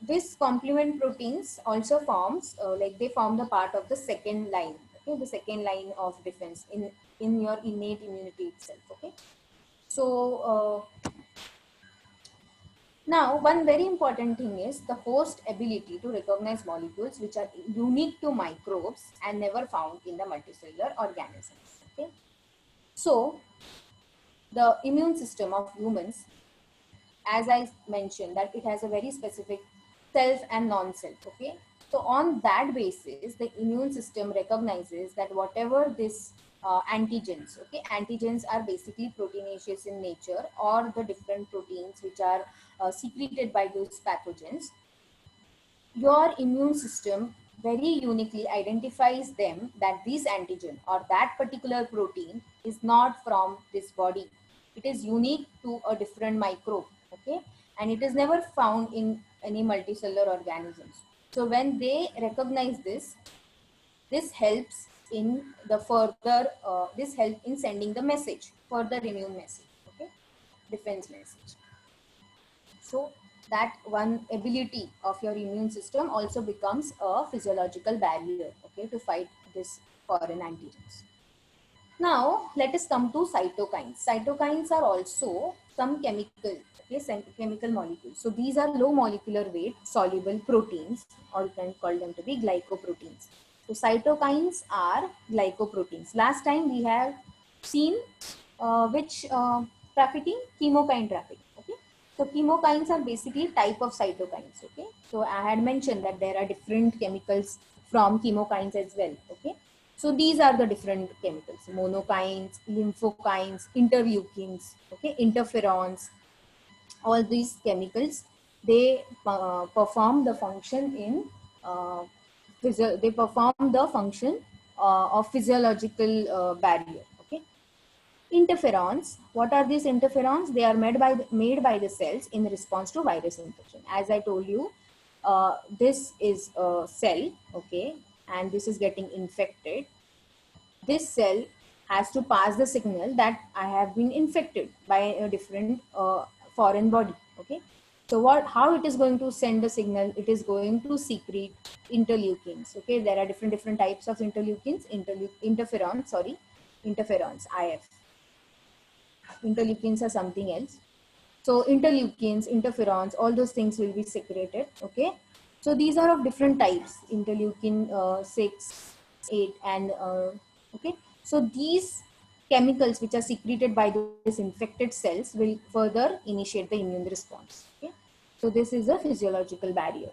This complement proteins also forms like they form the part of the second line. Okay, the second line of defense in your innate immunity itself. Okay, so now one very important thing is the host ability to recognize molecules which are unique to microbes and never found in the multicellular organisms. Okay, so the immune system of humans, as I mentioned, that it has a very specific self and non-self. Okay, so on that basis, the immune system recognizes that whatever this antigens, okay, antigens are basically proteinaceous in nature, or the different proteins which are secreted by those pathogens. Your immune system very uniquely identifies them, that this antigen or that particular protein is not from this body. It is unique to a different microbe. Okay, and it is never found in any multicellular organisms. So when they recognize this, this helps in the further this helps in sending the message, further immune message. Okay, defense message. So that one ability of your immune system also becomes a physiological barrier, okay, to fight this foreign antigens. Now let us come to cytokines. Cytokines are also some chemical, okay, some chemical molecules. So these are low molecular weight soluble proteins, or you can call them to be glycoproteins. So cytokines are glycoproteins. Last time we have seen which trafficking? Chemokine trafficking. Okay. So chemokines are basically type of cytokines. Okay. So I had mentioned that there are different chemicals from chemokines as well. Okay. So these are the different chemicals: monokines, lymphokines, interleukins, okay, interferons. All these chemicals, they perform the function in uh, they perform the function of physiological barrier. Okay. Interferons, what are these interferons? They are made by the cells in response to virus infection. As I told you, this is a cell, okay, and this is getting infected. This cell has to pass the signal that I have been infected by a different foreign body. Okay. So how it is going to send the signal? It is going to secrete interleukins. Okay. There are different types of interleukins, interferons, sorry, interferons, IF. Interleukins are something else. So interleukins, interferons, all those things will be secreted. Okay. So these are of different types: interleukin 6, 8, and okay. So these chemicals which are secreted by these infected cells will further initiate the immune response. Okay. So this is a physiological barrier.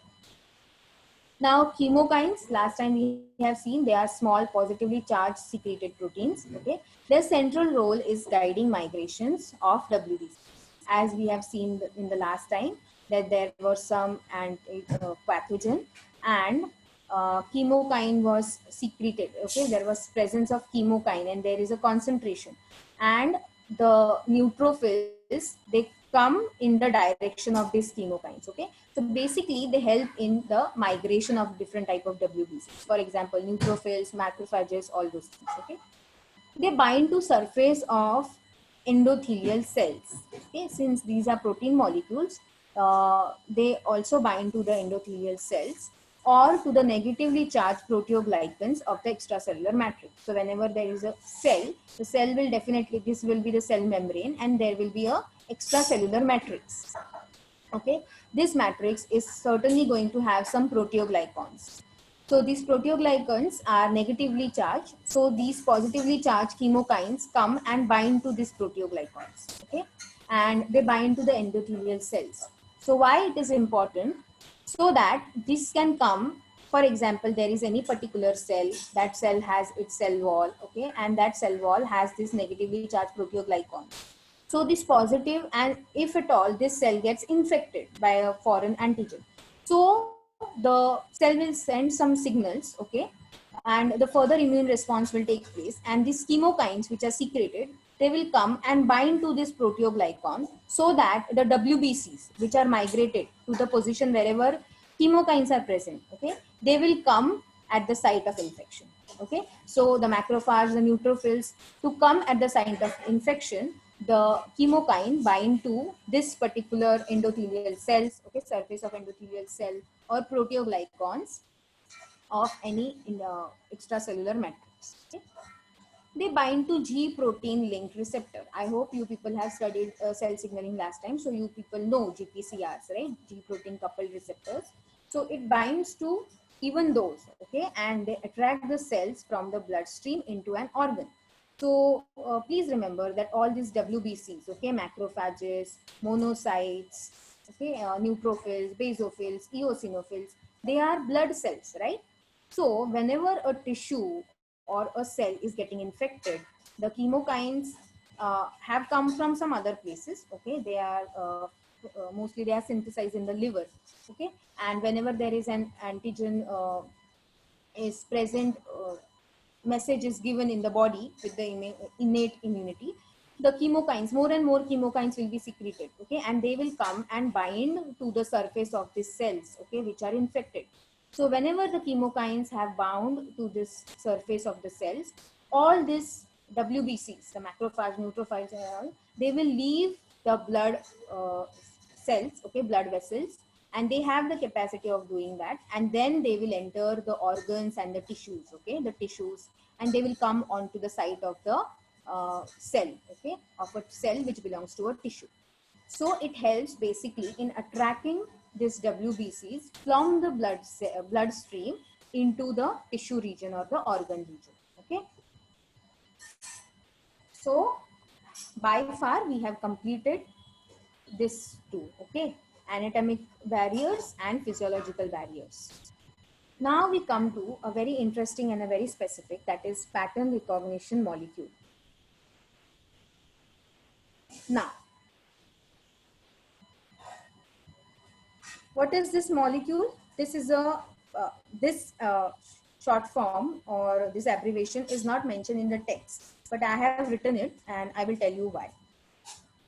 Now, chemokines, last time we have seen, they are small positively charged secreted proteins. Okay. Their central role is guiding migrations of WBC. As we have seen in the last time, that there were some pathogen, and chemokine was secreted. Okay. There was presence of chemokine and there is a concentration. And the neutrophils, they come in the direction of these chemokines. Okay. So basically they help in the migration of different type of WBCs. For example, neutrophils, macrophages, all those things. Okay. They bind to surface of endothelial cells. Okay. Since these are protein molecules, they also bind to the endothelial cells or to the negatively charged proteoglycans of the extracellular matrix. So whenever there is a cell, the cell will definitely, this will be the cell membrane, and there will be a extracellular matrix. Okay. This matrix is certainly going to have some proteoglycans. So these proteoglycans are negatively charged. So these positively charged chemokines come and bind to these proteoglycans. Okay. And they bind to the endothelial cells. So why it is important? So that this can come, for example, there is any particular cell, that cell has its cell wall. Okay. And that cell wall has this negatively charged proteoglycan. So this positive, and if at all this cell gets infected by a foreign antigen, so the cell will send some signals, okay, and the further immune response will take place, and these chemokines which are secreted, they will come and bind to this proteoglycan, so that the WBCs which are migrated to the position wherever chemokines are present, okay, they will come at the site of infection. Okay. So the macrophages, the neutrophils, to come at the site of infection, the chemokine bind to this particular endothelial cells, okay, surface of endothelial cell or proteoglycans of any extracellular matrix. Okay. They bind to G protein linked receptor. I hope you people have studied cell signaling last time. So you people know GPCRs, right? G protein coupled receptors. So it binds to even those, okay? And they attract the cells from the bloodstream into an organ. So please remember that all these WBCs, okay, macrophages, monocytes, okay, neutrophils, basophils, eosinophils, they are blood cells, right? So whenever a tissue or a cell is getting infected, the chemokines have come from some other places. Okay. They are mostly they are synthesized in the liver. Okay. And whenever there is an antigen is present, message is given in the body with the innate immunity, the chemokines, more and more chemokines will be secreted. Okay. And they will come and bind to the surface of these cells, okay, which are infected. So whenever the chemokines have bound to this surface of the cells, all these WBCs, the macrophage, neutrophils, and all, they will leave the blood cells, okay, blood vessels, and they have the capacity of doing that. And then they will enter the organs and the tissues, okay, the tissues, and they will come onto the site of the cell, okay, of a cell which belongs to a tissue. So it helps basically in attracting these WBCs from the bloodstream into the tissue region or the organ region. Okay. So by far we have completed this two. Okay. Anatomic barriers and physiological barriers. Now we come to a very interesting and a very specific, that is pattern recognition molecule. Now, what is this molecule? This is a this short form or this abbreviation is not mentioned in the text, but I have written it and I will tell you why.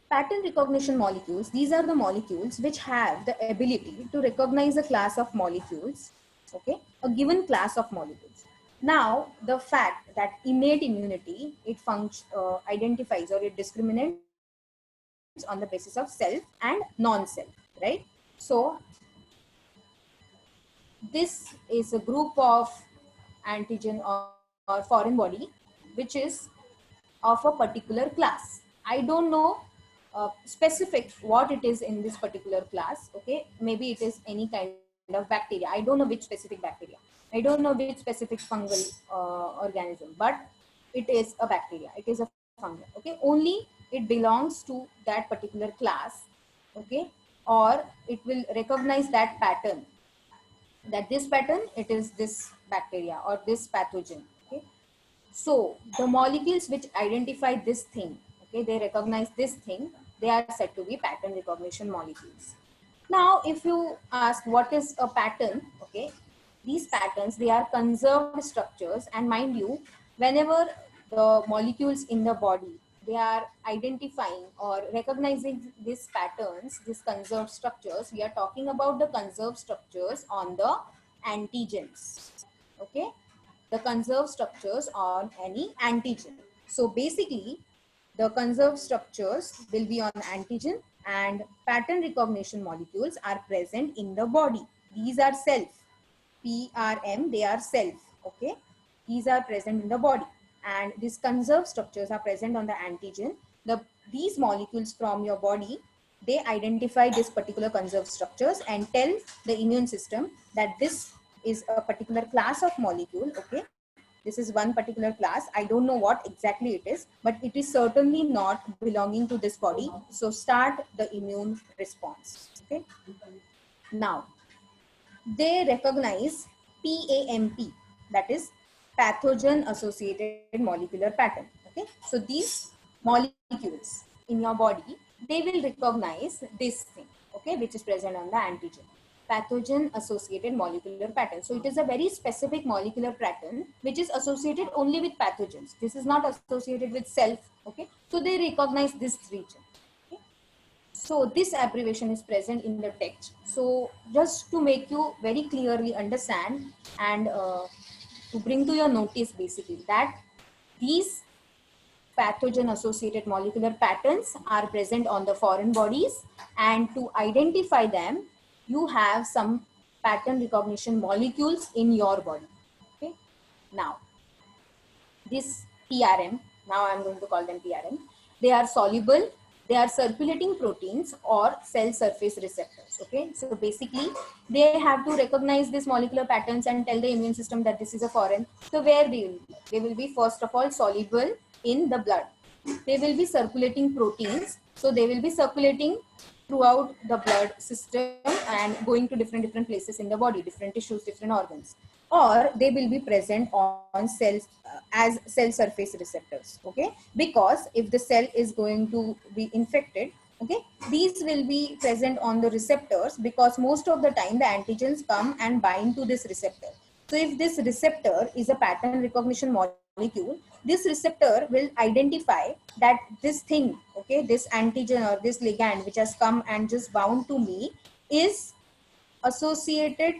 Pattern recognition molecules, these are the molecules which have the ability to recognize a class of molecules, okay, a given class of molecules. Now, the fact that innate immunity, it identifies or it discriminates on the basis of self and non-self, right? So, this is a group of antigen or foreign body which is of a particular class. I don't know specific what it is in this particular class. Okay, maybe it is any kind of bacteria. I don't know which specific bacteria. I don't know which specific fungal organism, but it is a bacteria. It is a fungus. Okay, only it belongs to that particular class. Okay, or it will recognize that pattern, that this pattern, it is this bacteria or this pathogen. Okay, so the molecules which identify this thing, okay, they recognize this thing, they are said to be pattern recognition molecules. Now, if you ask what is a pattern, okay, these patterns, they are conserved structures, and mind you, whenever the molecules in the body, they are identifying or recognizing these patterns, these conserved structures, we are talking about the conserved structures on the antigens, okay, the conserved structures on any antigen. So basically, the conserved structures will be on antigen, and pattern recognition molecules are present in the body. These are self, PRM, they are self, okay. These are present in the body, and these conserved structures are present on the antigen. These molecules from your body, they identify this particular conserved structures and tell the immune system that this is a particular class of molecule, okay. This is one particular class. I don't know what exactly it is, but it is certainly not belonging to this body. So start the immune response, okay. Now, they recognize PAMP, that is pathogen associated molecular pattern. Okay, so these molecules in your body, they will recognize this thing, okay, which is present on the antigen, pathogen associated molecular pattern. So it is a very specific molecular pattern which is associated only with pathogens. This is not associated with self, okay. So they recognize this region. So this abbreviation is present in the text. So just to make you very clearly understand and to bring to your notice basically that these pathogen associated molecular patterns are present on the foreign bodies, and to identify them, you have some pattern recognition molecules in your body. Okay. Now, this PRM, now I'm going to call them PRM, they are soluble, they are circulating proteins or cell surface receptors. Okay, so basically they have to recognize these molecular patterns and tell the immune system that this is a foreign. So where they will be? They will be first of all soluble in the blood. They will be circulating proteins, so they will be circulating throughout the blood system and going to different places in the body, different tissues, different organs, or they will be present on cells as cell surface receptors. Okay, because if the cell is going to be infected, okay, these will be present on the receptors, because most of the time the antigens come and bind to this receptor. So if this receptor is a pattern recognition molecule, this receptor will identify that this thing, okay, this antigen or this ligand which has come and just bound to me is associated,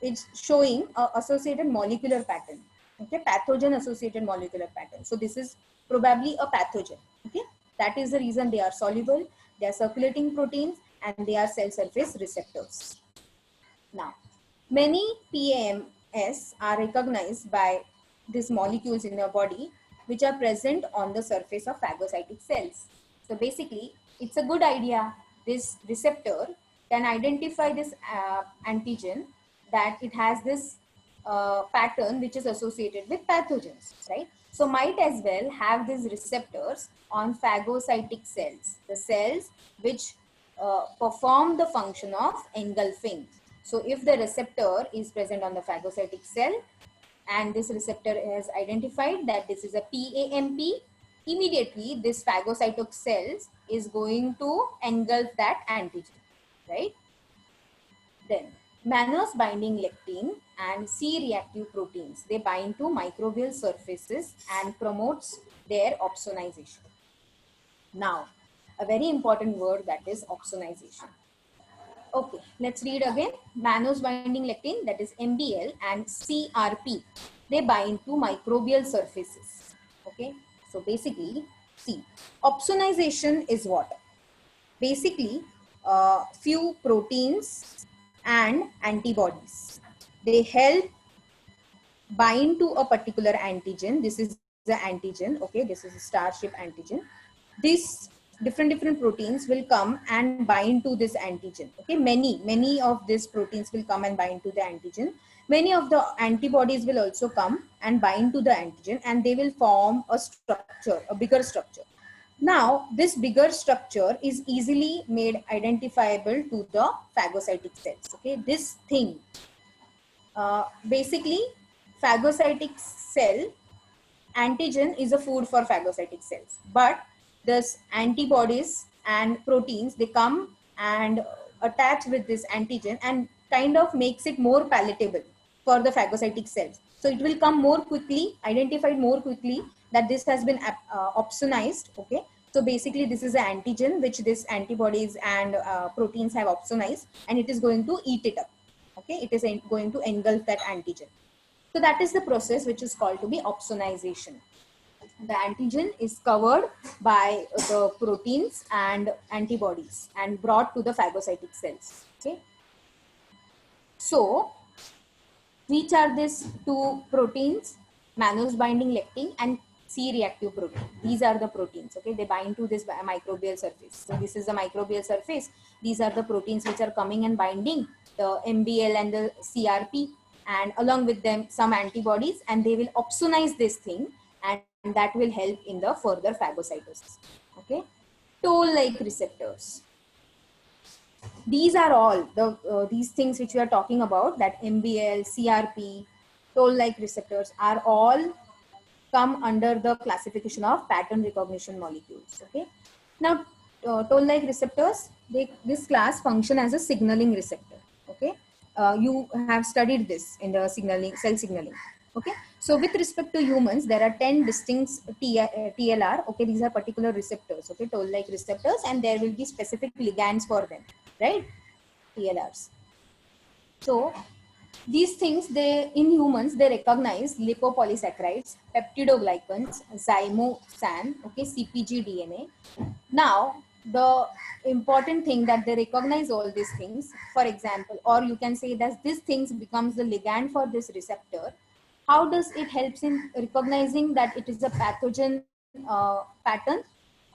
it's showing a associated molecular pattern, okay, pathogen associated molecular pattern. So this is probably a pathogen, okay. That is the reason they are soluble, they are circulating proteins, and they are cell surface receptors. Now, many PAMs are recognized by these molecules in your body which are present on the surface of phagocytic cells. So basically, it's a good idea. This receptor can identify this antigen, that it has this pattern which is associated with pathogens, right? So might as well have these receptors on phagocytic cells, the cells which perform the function of engulfing. So if the receptor is present on the phagocytic cell and this receptor has identified that this is a PAMP, immediately this phagocytic cells is going to engulf that antigen, right? Then mannose binding lectin and C-reactive proteins, they bind to microbial surfaces and promotes their opsonization. Now, a very important word, that is opsonization. Okay, let's read again. Mannose binding lectin, that is MBL, and CRP, they bind to microbial surfaces. Okay, so basically, see, opsonization is what? Basically, few proteins and antibodies, they help bind to a particular antigen. This is the antigen, okay, this is a starship antigen. These different proteins will come and bind to this antigen, okay. Many of these proteins will come and bind to the antigen. Many of the antibodies will also come and bind to the antigen, and they will form a structure, a bigger structure. Now, this bigger structure is easily made identifiable to the phagocytic cells. Okay, this thing, basically, phagocytic cell antigen is a food for phagocytic cells, but this antibodies and proteins, they come and attach with this antigen and kind of makes it more palatable for the phagocytic cells. So it will come more quickly, identified more quickly that this has been opsonized. Okay, so basically this is an antigen which this antibodies and proteins have opsonized, and it is going to eat it up. Okay, it is going to engulf that antigen. So that is the process which is called to be opsonization. The antigen is covered by the proteins and antibodies and brought to the phagocytic cells. Okay. So which are these two proteins? Mannose binding lectin and C-reactive protein. These are the proteins. Okay, they bind to this microbial surface. So this is the microbial surface. These are the proteins which are coming and binding the MBL and the CRP, and along with them some antibodies, and they will opsonize this thing, and that will help in the further phagocytosis. Okay, toll-like receptors. These are all the these things which we are talking about, that MBL, CRP, toll-like receptors are all come under the classification of pattern recognition molecules. Okay. Now, toll-like receptors, this class function as a signaling receptor. Okay. You have studied this in the signaling, cell signaling. Okay. So with respect to humans, there are 10 distinct TLR. Okay. These are particular receptors. Okay. Toll-like receptors, and there will be specific ligands for them, right? TLRs. So these things, they in humans, they recognize lipopolysaccharides, peptidoglycans, zymosan, okay, CpG DNA. Now, the important thing that they recognize all these things, for example, or you can say that these things becomes the ligand for this receptor. How does it helps in recognizing that it is a pathogen pattern?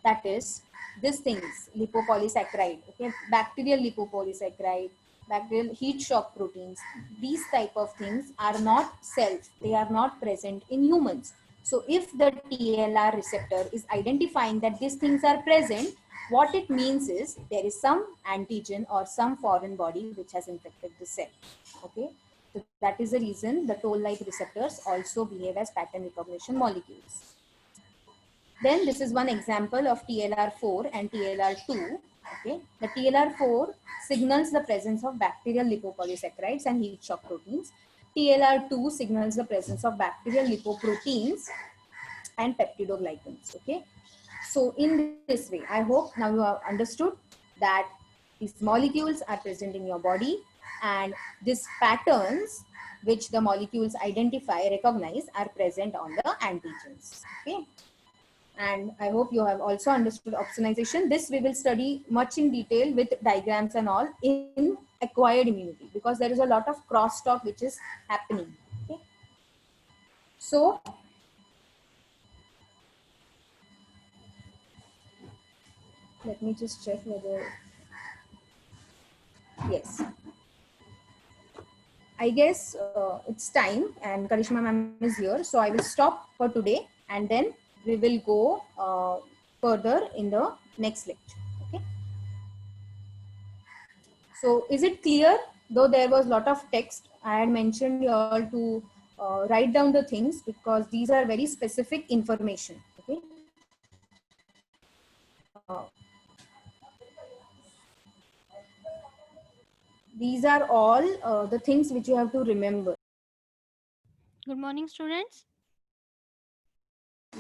That is, these things, lipopolysaccharide, okay, bacterial lipopolysaccharide, bacterial heat shock proteins, these type of things are not self, they are not present in humans. So if the TLR receptor is identifying that these things are present, what it means is there is some antigen or some foreign body which has infected the cell. Okay, so that is the reason the toll-like receptors also behave as pattern recognition molecules. Then this is one example of TLR4 and TLR2. Okay, the TLR4 signals the presence of bacterial lipopolysaccharides and heat shock proteins. TLR2 signals the presence of bacterial lipoproteins and peptidoglycans. Okay, so in this way, I hope now you have understood that these molecules are present in your body, and these patterns which the molecules identify, recognize, are present on the antigens. Okay. And I hope you have also understood opsonization. This we will study much in detail with diagrams and all in acquired immunity, because there is a lot of crosstalk which is happening. Okay. So let me just check whether, yes. I guess it's time and Karishma ma'am is here. So I will stop for today and then we will go further in the next lecture. Okay. So is it clear? Though there was a lot of text, I had mentioned you all to write down the things because these are very specific information. Okay. These are all the things which you have to remember. Good morning, students.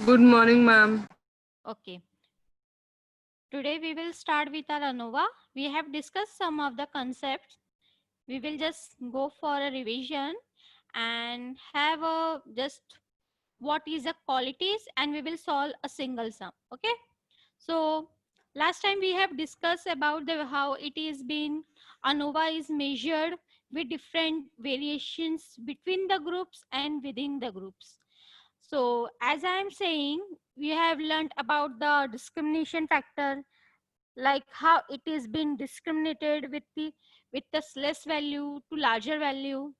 Good morning, ma'am. Okay. Today we will start with our ANOVA. We have discussed some of the concepts. We will just go for a revision and have a just what is the qualities, and we will solve a single sum. Okay. So last time we have discussed about the how it is been ANOVA is measured with different variations between the groups and within the groups. So as I am saying, we have learned about the discrimination factor, like how it is being discriminated with the less value to larger value.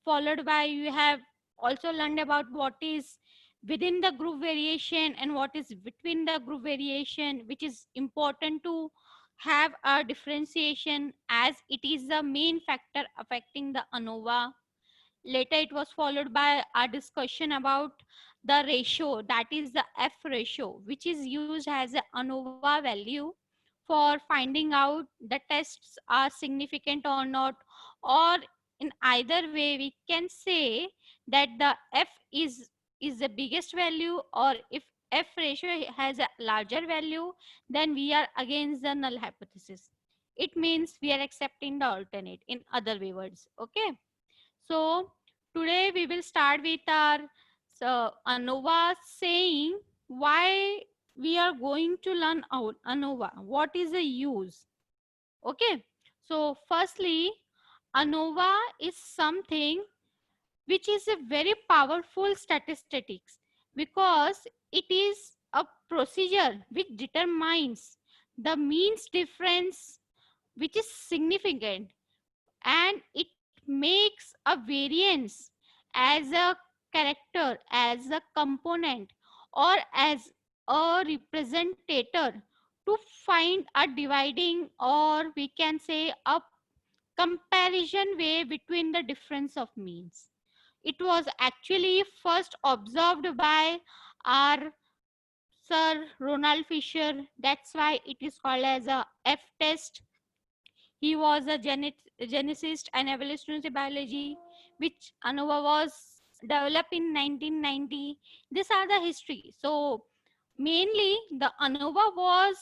Followed by you have also learned about what is within the group variation and what is between the group variation, which is important to have a differentiation as it is the main factor affecting the ANOVA. Later, it was followed by a discussion about the ratio, that is the F ratio, which is used as an ANOVA value for finding out the tests are significant or not. Or in either way, we can say that the F is the biggest value, or if F ratio has a larger value, then we are against the null hypothesis. It means we are accepting the alternate, in other way words. Okay. So today we will start with our ANOVA, saying why we are going to learn out ANOVA. What is the use? Okay. So firstly, ANOVA is something which is a very powerful statistics because it is a procedure which determines the means difference, which is significant, and it makes a variance as a character, as a component, or as a representator to find a dividing, or we can say a comparison way between the difference of means. It was actually first observed by our Sir Ronald Fisher. That's why it is called as a F test. He was a geneticist and evolutionary biology, which ANOVA was developed in 1990. These are the history. So mainly the ANOVA was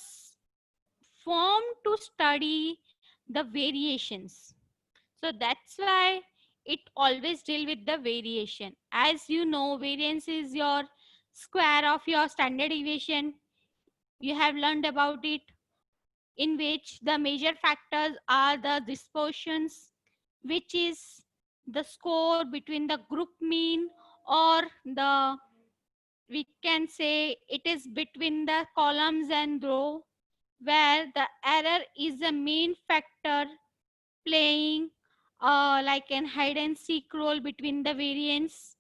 formed to study the variations. So that's why it always deal with the variation. As you know, variance is your square of your standard deviation. You have learned about it, in which the major factors are the dispersions, which is the score between the group mean, or the, we can say it is between the columns and row, where the error is the main factor playing like an hide and seek role between the variance.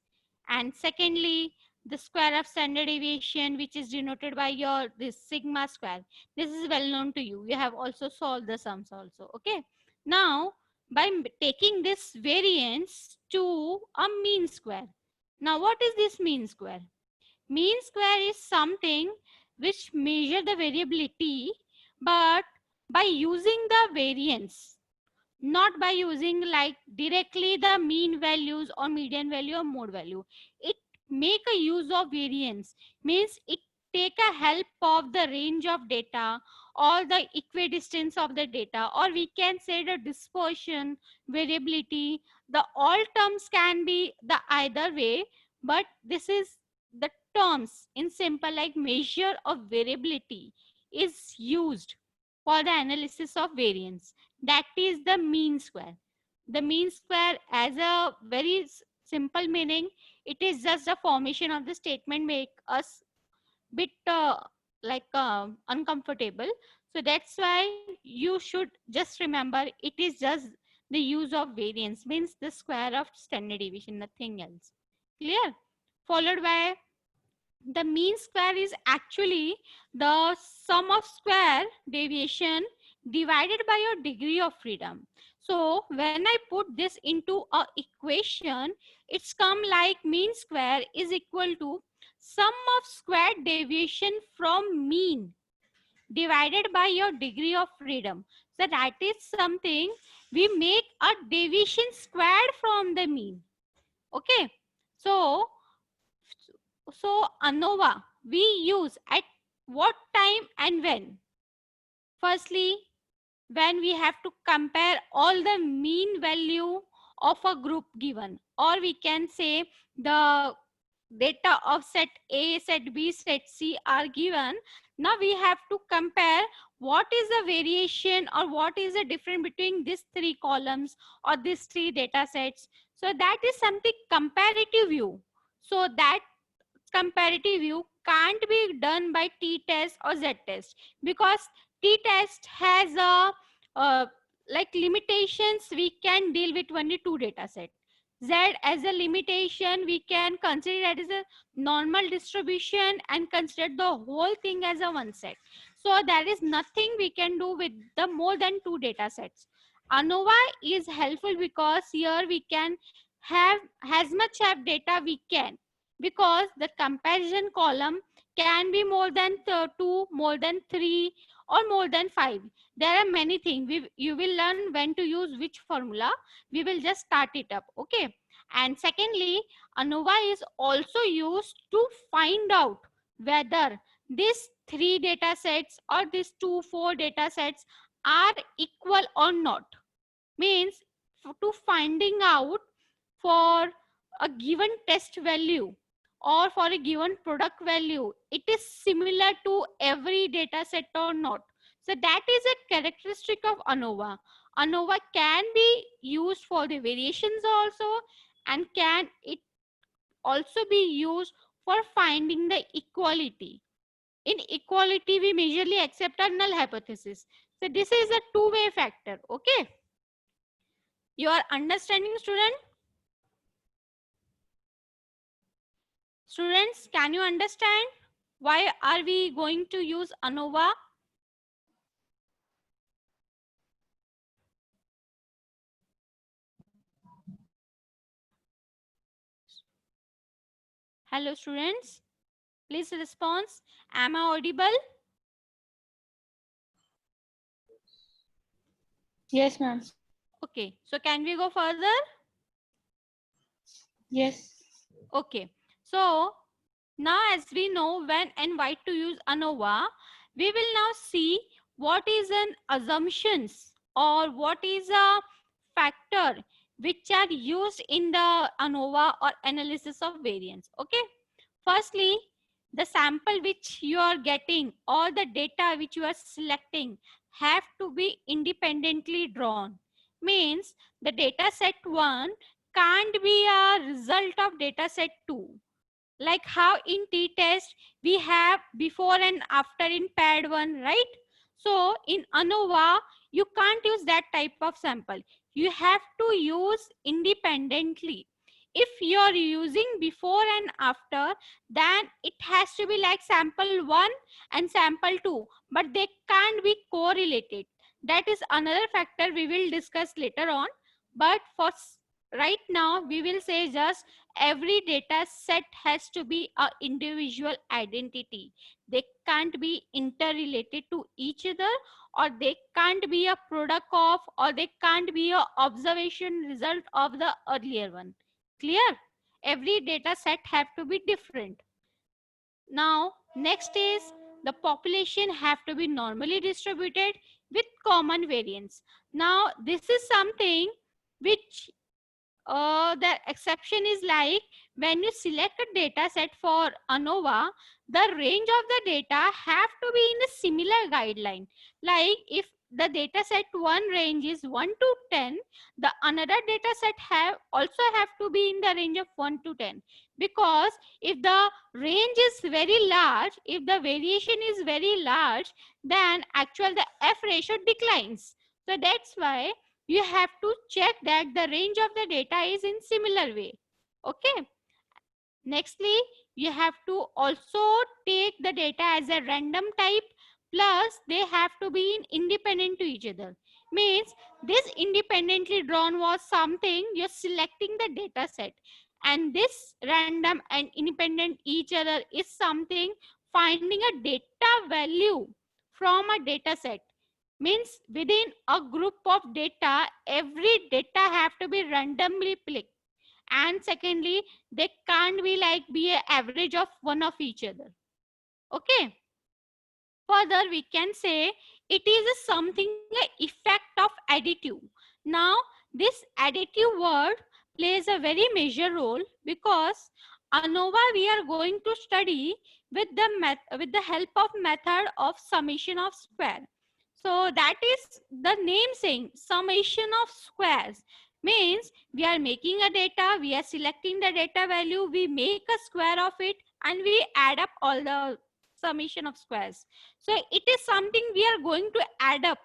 And secondly, the square of standard deviation, which is denoted by your this sigma square. This is well known to you. You have also solved the sums also. Okay. Now, by taking this variance to a mean square. Now, what is this mean square? Mean square is something which measure the variability, but by using the variance, not by using like directly the mean values or median value or mode value. It make a use of variance, means it take a help of the range of data or the equidistance of the data, or we can say the dispersion, variability. The all terms can be the either way, but this is the terms in simple, like measure of variability is used for the analysis of variance. That is the mean square. The mean square, as a very simple meaning, it is just the formation of the statement make us bit uncomfortable. So that's why you should just remember it is just the use of variance, means the square of standard deviation, nothing else. Clear? Followed by the mean square is actually the sum of square deviation divided by your degree of freedom. So when I put this into a equation, it's come like mean square is equal to sum of square deviation from mean divided by your degree of freedom. So that is something we make a deviation squared from the mean. Okay. So ANOVA we use at what time and when? Firstly, when we have to compare all the mean value of a group given, or we can say the data of set A, set B, set C are given. Now we have to compare what is the variation or what is the difference between these three columns or these three data sets. So that is something comparative view. So that comparative view can't be done by t-test or z-test, because t-test has a like limitations. We can deal with only two data set. Z as a limitation, we can consider it as a normal distribution and consider the whole thing as a one set. So there is nothing we can do with the more than two data sets. ANOVA is helpful because here we can have as much of data we can, because the comparison column can be more than two, more than three, or more than five. There are many things. You will learn when to use which formula. We will just start it up. Okay. And secondly, ANOVA is also used to find out whether these three data sets or these four data sets are equal or not. Means to finding out for a given test value or for a given product value, it is similar to every data set or not. So that is a characteristic of ANOVA. ANOVA can be used for the variations also, and can it also be used for finding the equality. In equality, we majorly accept a null hypothesis. So this is a two-way factor. Okay. You are understanding, student? Students, can you understand why are we going to use ANOVA? Hello, students. Please respond. Am I audible? Yes, ma'am. Okay. So can we go further? Yes. Okay. So now as we know when and why to use ANOVA, we will now see what is an assumptions or what is a factor which are used in the ANOVA or analysis of variance. Okay. Firstly, the sample which you are getting or the data which you are selecting have to be independently drawn. Means the data set 1 can't be a result of data set 2. Like how in t-test we have before and after in paired 1, right? So in ANOVA, you can't use that type of sample. You have to use independently. If you're using before and after, then it has to be like sample 1 and sample 2, but they can't be correlated. That is another factor we will discuss later on. But for right now, we will say just every data set has to be an individual identity. They can't be interrelated to each other, or they can't be a product of, or they can't be a observation result of the earlier one. Clear? Every data set have to be different. Now, next is the population have to be normally distributed with common variance. Now, this is something which the exception is like when you select a data set for ANOVA, the range of the data have to be in a similar guideline. Like if the data set 1 range is 1 to 10, the another data set also have to be in the range of 1 to 10. Because if the range is very large, if the variation is very large, then actual the F ratio declines. So that's why you have to check that the range of the data is in similar way. Okay. Nextly, you have to also take the data as a random type, plus they have to be independent to each other. Means this independently drawn was something you're selecting the data set, and this random and independent each other is something finding a data value from a data set. Means within a group of data, every data have to be randomly picked, and secondly they can't be like be an average of one of each other. Okay. Further, we can say it is a something a effect of additive. Now this additive word plays a very major role, because ANOVA we are going to study with the help of method of summation of square. So that is the name saying summation of squares. Means we are making a data, we are selecting the data value, we make a square of it, and we add up all the summation of squares. So it is something we are going to add up.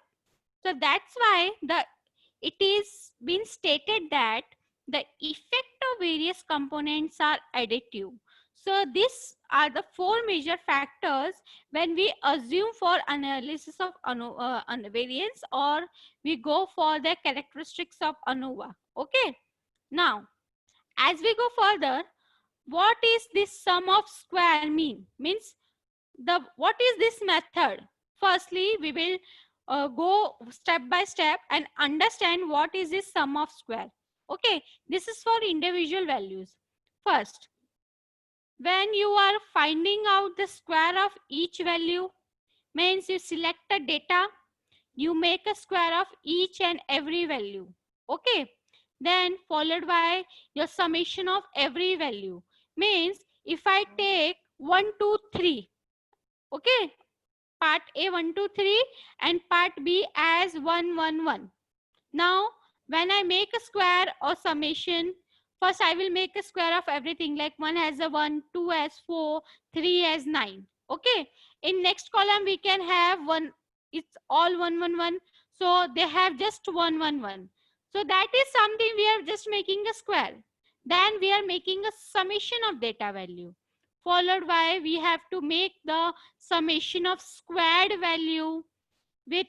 So that's why it is been stated that the effect of various components are additive. So these are the four major factors when we assume for analysis of variance, or we go for the characteristics of ANOVA. Okay. Now, as we go further, what is this sum of square mean? Means what is this method? Firstly, we will go step by step and understand what is this sum of square. Okay, this is for individual values. First, when you are finding out the square of each value, means you select the data, you make a square of each and every value. Okay, then followed by your summation of every value. Means if I take 1 2 3, okay, part A 1 2 3 and part B as 1 1 1. Now when I make a square or summation, first I will make a square of everything, like 1 has a 1, 2 as 4, 3 as 9. Okay, in next column we can have 1, it's all 1 1 1, so they have just 1 1 1. So that is something we are just making a square. Then we are making a summation of data value, followed by we have to make the summation of squared value with,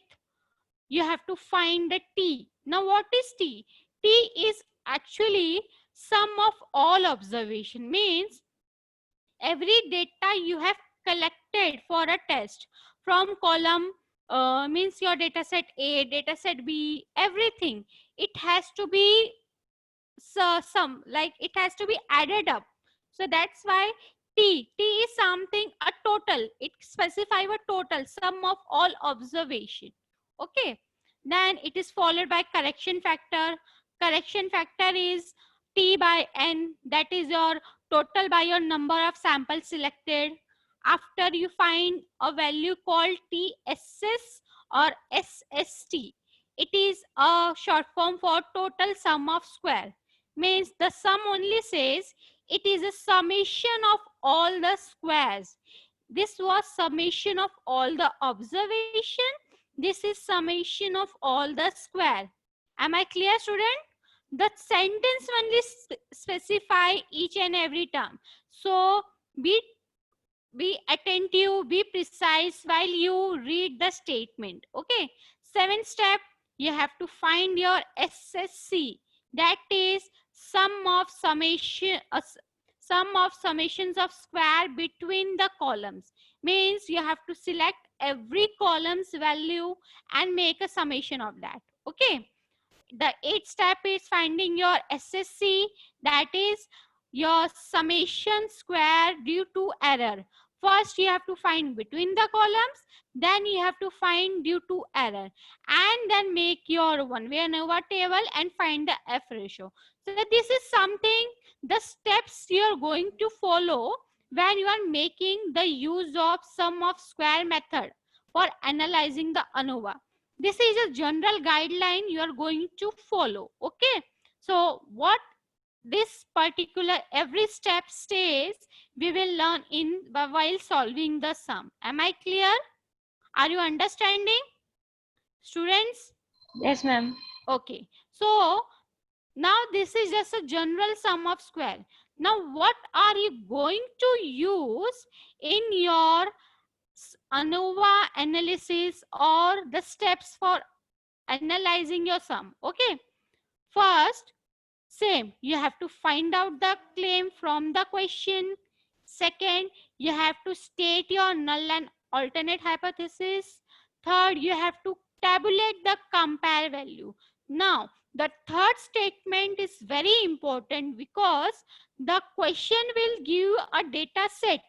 you have to find the t. Now what is t? T is actually sum of all observation. Means every data you have collected for a test from column, means your data set A, data set B, everything, it has to be some, like it has to be added up. So that's why t is something a total, it specifies a total sum of all observation. Okay, then it is followed by correction factor. Correction factor is t by n, that is your total by your number of samples selected. After you find a value called TSS or SST, it is a short form for total sum of square. Means the sum only says it is a summation of all the squares. This was summation of all the observation. This is summation of all the square. Am I clear, student? The sentence only specify each and every term. So be attentive, be precise while you read the statement. Okay. Seventh step, you have to find your SSC. That is sum of summations of square between the columns. Means you have to select every column's value and make a summation of that. Okay. The eighth step is finding your SSC. That is your summation square due to error. First you have to find between the columns, then you have to find due to error, and then make your one-way ANOVA table and find the F ratio. So this is something, the steps you are going to follow when you are making the use of sum of square method for analyzing the ANOVA. This is a general guideline you are going to follow. Okay. So what this particular every step says, we will learn in while solving the sum. Am I clear? Are you understanding, students? Yes, ma'am. Okay. So now this is just a general sum of square. Now what are you going to use in your ANOVA analysis or the steps for analyzing your sum? Okay. First, same, you have to find out the claim from the question. Second, you have to state your null and alternate hypothesis. Third, you have to tabulate the compare value. Now, the third statement is very important because the question will give a data set,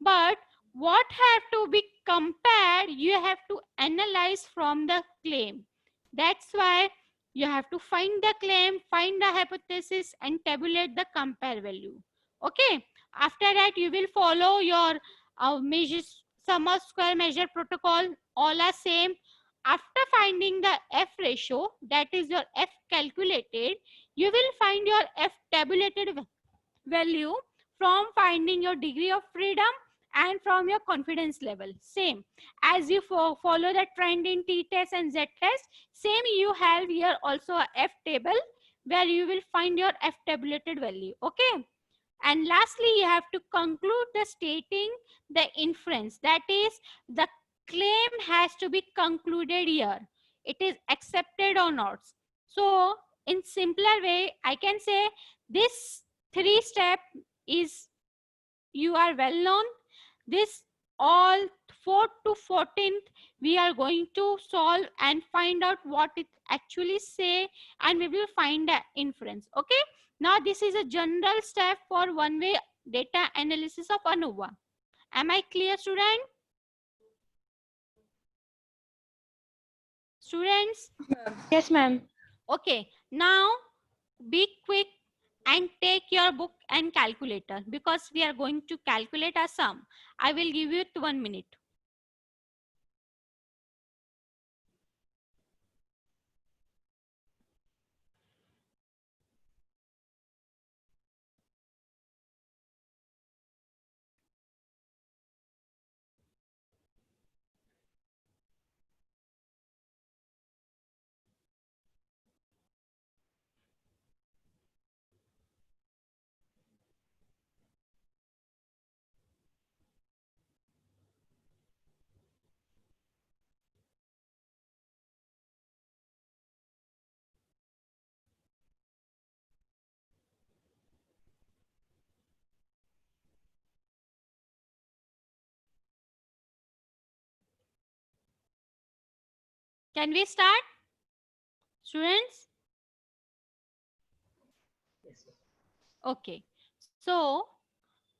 but what have to be compared, you have to analyze from the claim. That's why you have to find the claim, find the hypothesis, and tabulate the compare value. Okay. After that, you will follow your measure, sum of square measure protocol. All are same. After finding the F ratio, that is your F calculated, you will find your F tabulated value from finding your degree of freedom and from your confidence level. Same as you follow the trend in t-test and z-test, same you have here also a F table where you will find your F tabulated value. Okay. And lastly, you have to conclude the stating the inference, that is the claim has to be concluded here, it is accepted or not. So in simpler way I can say this three step is, you are well known. This all 4th to 14th we are going to solve and find out what it actually say, and we will find the inference. Okay. Now this is a general step for one way data analysis of ANOVA. Am I clear, student? Students? Yes, ma'am. Okay. Now be quick and take your book and calculator because we are going to calculate a sum. I will give you 1 minute. Can we start, students? Okay. So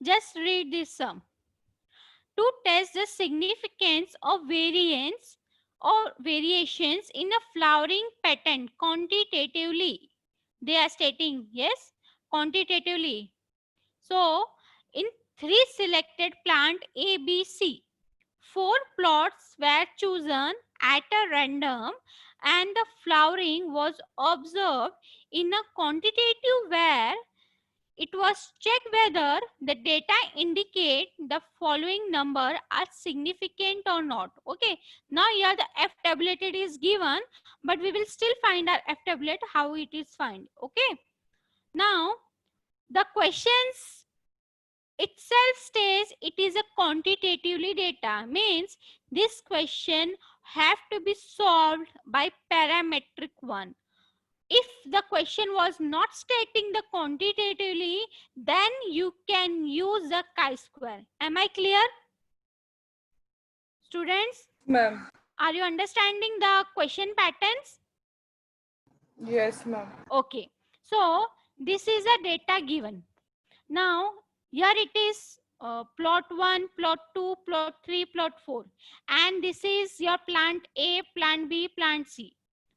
just read this sum. To test the significance of variance or variations in a flowering pattern quantitatively, they are stating, yes, quantitatively. So in 3 selected plant A, B, C, 4 plots were chosen at a random and the flowering was observed in a quantitative where it was checked whether the data indicate the following number are significant or not. Okay. Now here the F tabulated is given, but we will still find our F tabulate how it is find. Okay. Now the questions itself states it is a quantitatively data, means this question have to be solved by parametric one. If the question was not stating the quantitatively, then you can use the chi-square. Am I clear? Students, Ma'am. are you understanding the question patterns? Yes, ma'am. Okay. So this is a data given. Now here it is plot 1, plot 2, plot 3, plot 4. And this is your plant A, plant B, plant C.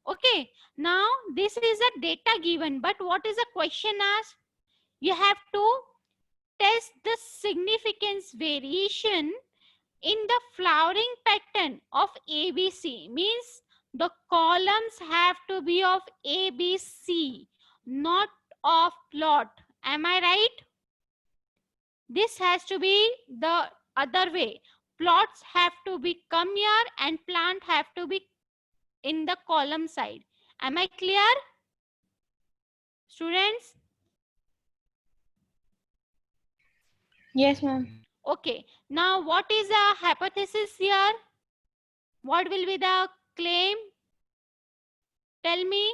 Okay. Now this is a data given, but what is the question asked? You have to test the significance variation in the flowering pattern of ABC, means the columns have to be of ABC, not of plot. Am I right? This has to be the other way. Plots have to be come here and plant have to be in the column side. Am I clear? Students? Yes, ma'am. Okay. Now what is the hypothesis here? What will be the claim? Tell me.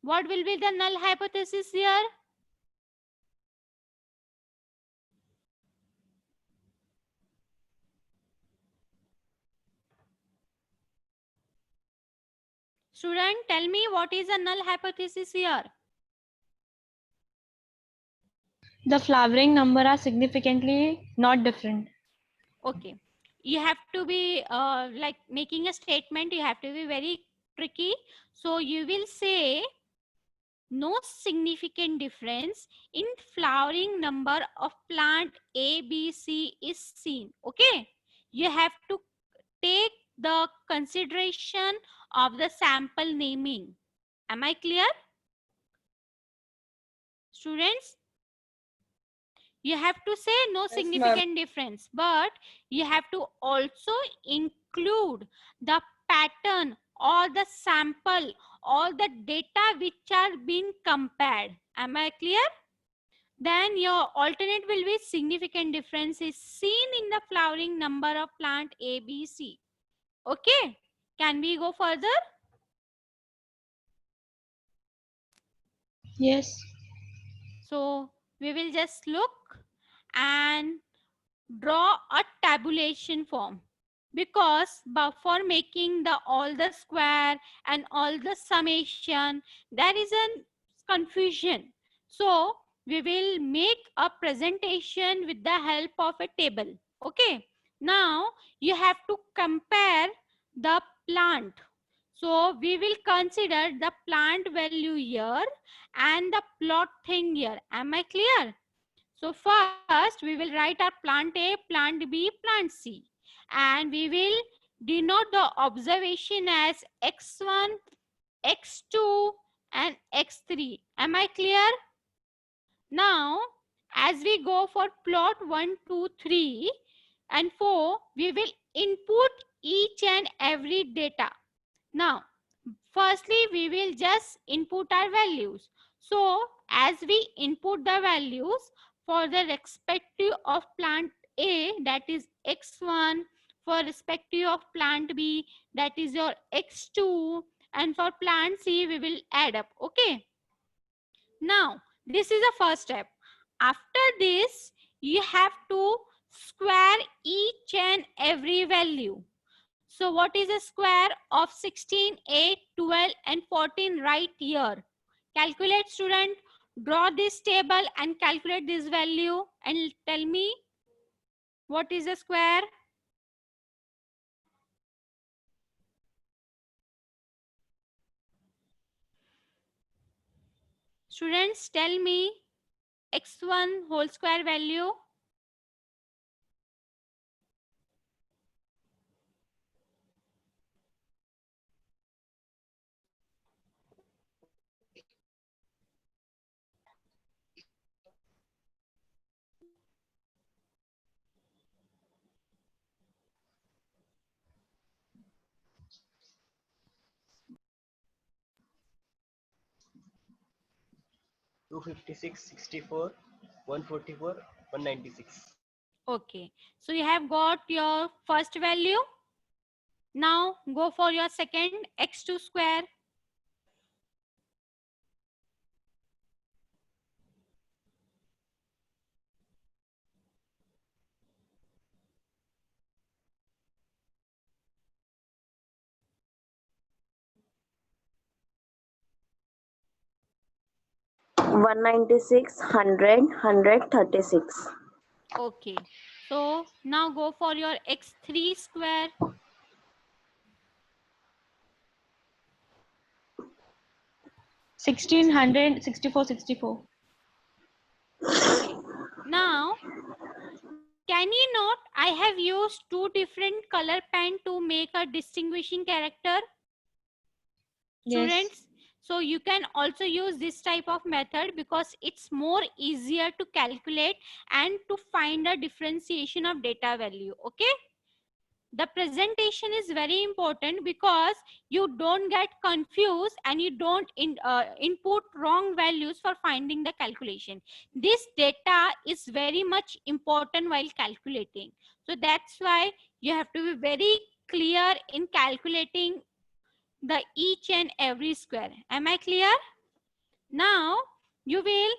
What will be the null hypothesis here? Student, tell me what is a null hypothesis here? The flowering number are significantly not different. Okay. You have to be like making a statement, you have to be very tricky. So you will say no significant difference in flowering number of plant A, B, C is seen. Okay. You have to take the consideration of the sample naming. Am I clear? Students? You have to say no Yes, significant difference, but you have to also include the pattern or the sample or the data which are being compared. Am I clear? Then your alternate will be significant difference is seen in the flowering number of plant A, B, C. Okay, can we go further? Yes. So we will just look and draw a tabulation form, because for making the all the square and all the summation there is a confusion. So we will make a presentation with the help of a table. Okay, now you have to compare the plant. So we will consider the plant value here and the plot thing here. Am I clear? So first we will write our plant A, plant B, plant C, and we will denote the observation as X1, X2 and X3. Am I clear? Now as we go for plot 1, 2, 3 and 4, we will input each and every data. Now firstly we will just input our values. So as we input the values for the respective of plant A, that is X1, for respective of plant B, that is your X2, and for plant C we will add up. Okay, now this is the first step. After this you have to square each and every value. So what is a square of 16, 8, 12 and 14 right here? Calculate, student. Draw this table and calculate this value and tell me what is a square. Students, tell me x1 whole square value. Two 56, 64, 144, 196. Okay, so you have got your first value. Now go for your second, x2 square. One 96, 100, 136. Okay, so now go for your x3 square. 1600, 64, 64. Okay. Now, can you note I have used two different color pen to make a distinguishing character? Yes. Students, so you can also use this type of method because it's more easier to calculate and to find a differentiation of data value. Okay. the presentation is very important because you don't get confused and you don't input wrong values for finding the calculation. This data is very much important while calculating. So that's why you have to be very clear in calculating the each and every square. Am I clear? Now you will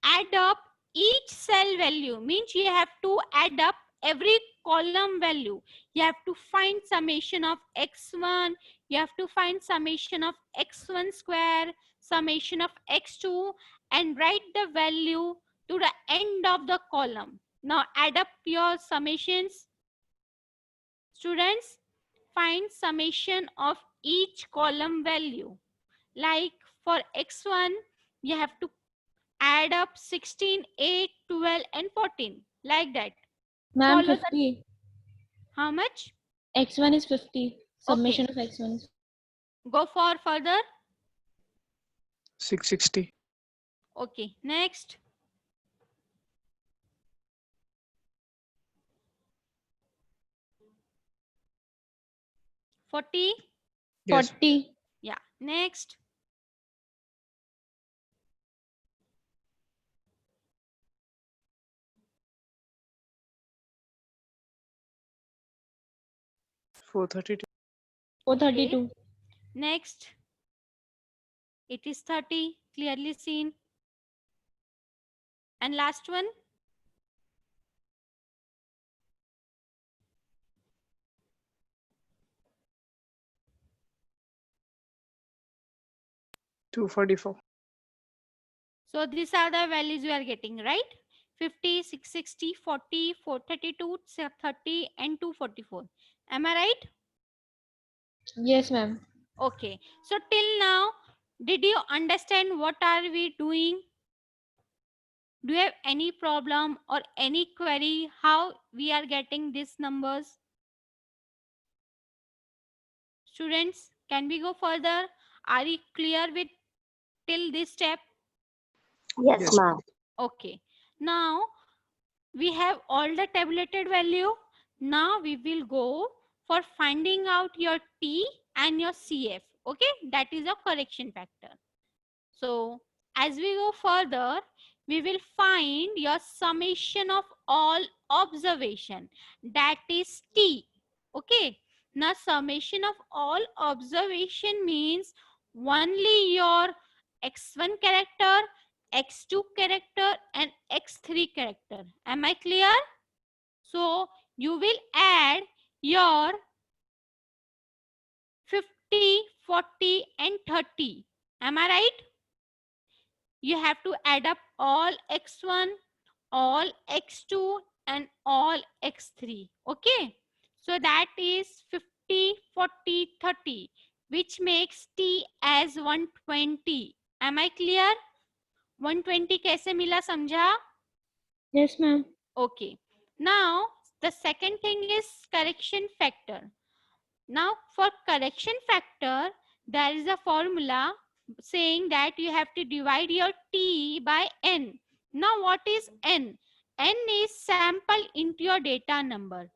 add up each cell value, means you have to add up every column value. You have to find summation of x1, you have to find summation of x1 square, summation of x2, and write the value to the end of the column. Now add up your summations. Students, find summation of each column value. Like for x1, you have to add up 16, 8, 12, and 14. Like that. Ma'am, Follow the- 50. How much? X1 is 50. Summation of X1 is Go for further. 660. Okay, next. $40. Yes. 40. Yeah, next. $432. 432. Next. It is 30, clearly seen. And last one. $244. So these are the values you are getting, right? 50, 660, 40, 432, 30, and 244. Am I right? Yes, ma'am. Okay. So till now, did you understand what are we doing? Do you have any problem or any query how we are getting these numbers? Students, can we go further? Are you clear with till this step? Yes, Yes. ma'am. Okay. Now we have all the tabulated value. Now we will go for finding out your T and your CF. Okay, that is a correction factor. So as we go further, we will find your summation of all observation, that is T. Okay, now summation of all observation means only your x1 character, x2 character, and x3 character. Am I clear? So you will add your 50, 40, and 30. Am I right? You have to add up all x1, all x2, and all x3. Okay, so that is 50, 40, 30, which makes T as 120. Am I clear? 120 कैसे मिला समझा? Yes, ma'am. Okay, now the second thing is correction factor. Now for correction factor, there is a formula saying that you have to divide your T by N. Now what is N? N is sample into your data number.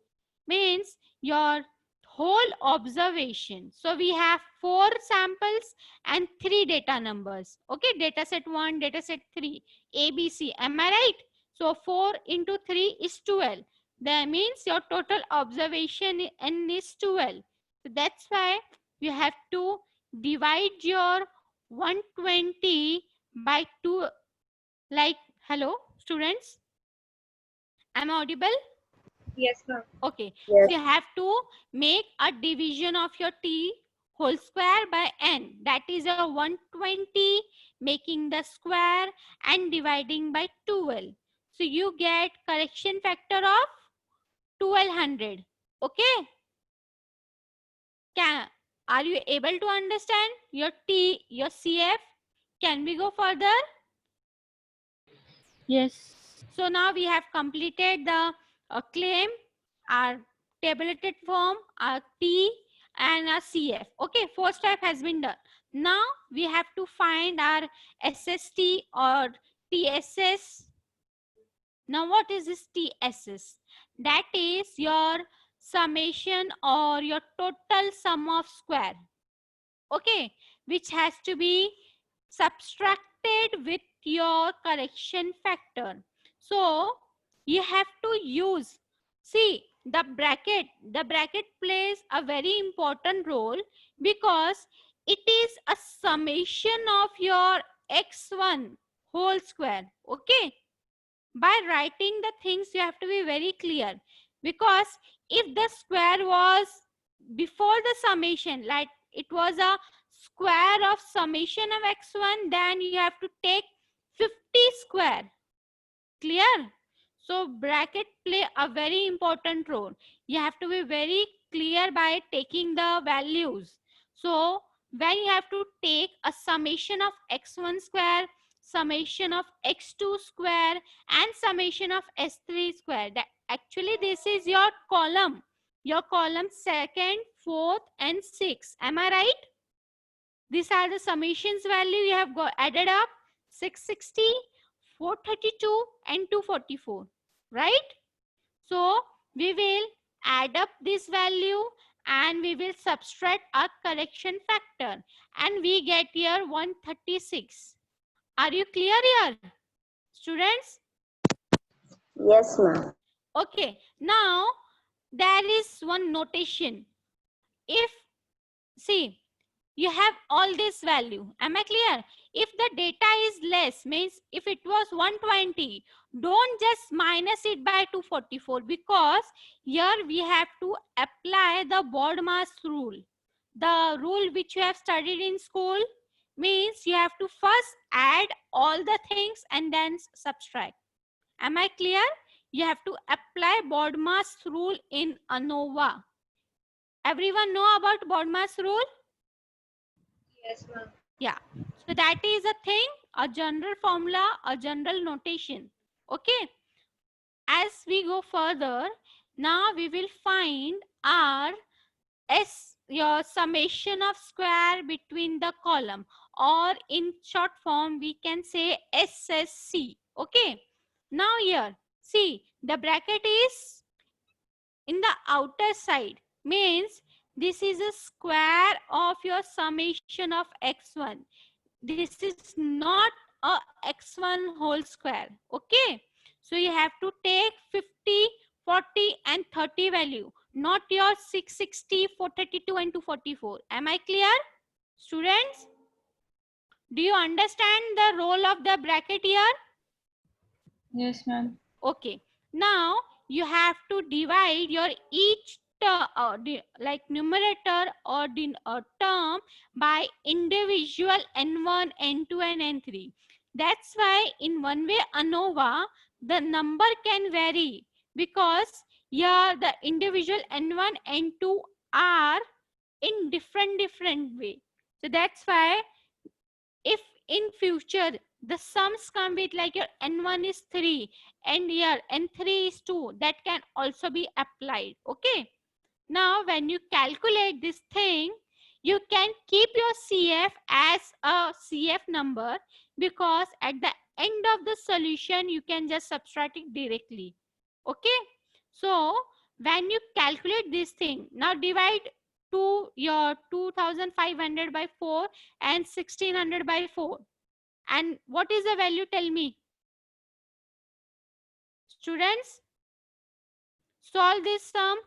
Means your whole observation. So we have 4 samples and 3 data numbers. Okay, data set 1, data set 3, ABC. Am I right? So 4 into 3 is 12. That means your total observation N is 12. So that's why you have to divide your 120 by 2. Like, hello, students? Am I audible? Yes, ma'am. Okay. Yes. So you have to make a division of your T whole square by N. That is a 120 making the square and dividing by 12. So you get correction factor of 1200. Okay. Are you able to understand your T, your CF? Can we go further? Yes. So now we have completed the claim, our tabulated form, our T and our CF. Okay, first step has been done. Now we have to find our SST or TSS. Now what is this TSS? That is your summation or your total sum of square, okay, which has to be subtracted with your correction factor. So you have to use, see, the bracket plays a very important role because it is a summation of your x1 whole square, okay. By writing the things you have to be very clear, because if the square was before the summation, like it was a square of summation of x1, then you have to take 50 square. Clear? So bracket play a very important role. You have to be very clear by taking the values. So when you have to take a summation of x1 square, summation of x2 square, and summation of s3 square, that actually this is your column second, fourth, and sixth. Am I right? These are the summations value you have got added up: 660, 432, and 244, right? So we will add up this value and we will subtract our correction factor, and we get here 136. Are you clear here, students? Yes, ma'am. Okay, now there is one notation. If, see, you have all this value, am I clear? If the data is less, means if it was 120, don't just minus it by 244, because here we have to apply the BODMAS rule. The rule which you have studied in school, means you have to first add all the things and then subtract. Am I clear? You have to apply BODMAS rule in ANOVA. Everyone know about BODMAS rule? Yes, ma'am. Yeah. So that is a thing, a general formula, a general notation. Okay. As we go further, now we will find our your summation of square between the column, or in short form we can say SSC. Okay. Now here, see, the bracket is in the outer side, means this is a square of your summation of x1. This is not a x1 whole square, okay. So you have to take 50, 40, and 30 value, not your 660, 432, and 244. Am I clear, students? Do you understand the role of the bracket here? Yes, ma'am. Okay. Now you have to divide your each like numerator or term by individual n1, n2, and n3. That's why in one way ANOVA the number can vary, because here the individual n1, n2 are in different way. So that's why if in future the sums come with like your n1 is 3 and your n3 is 2, that can also be applied. Okay. Now when you calculate this thing, you can keep your CF as a CF number, because at the end of the solution you can just subtract it directly. Okay. So when you calculate this thing, now divide to your 2500 by 4 and 1600 by 4. And what is the value? Tell me. Students, solve this sum.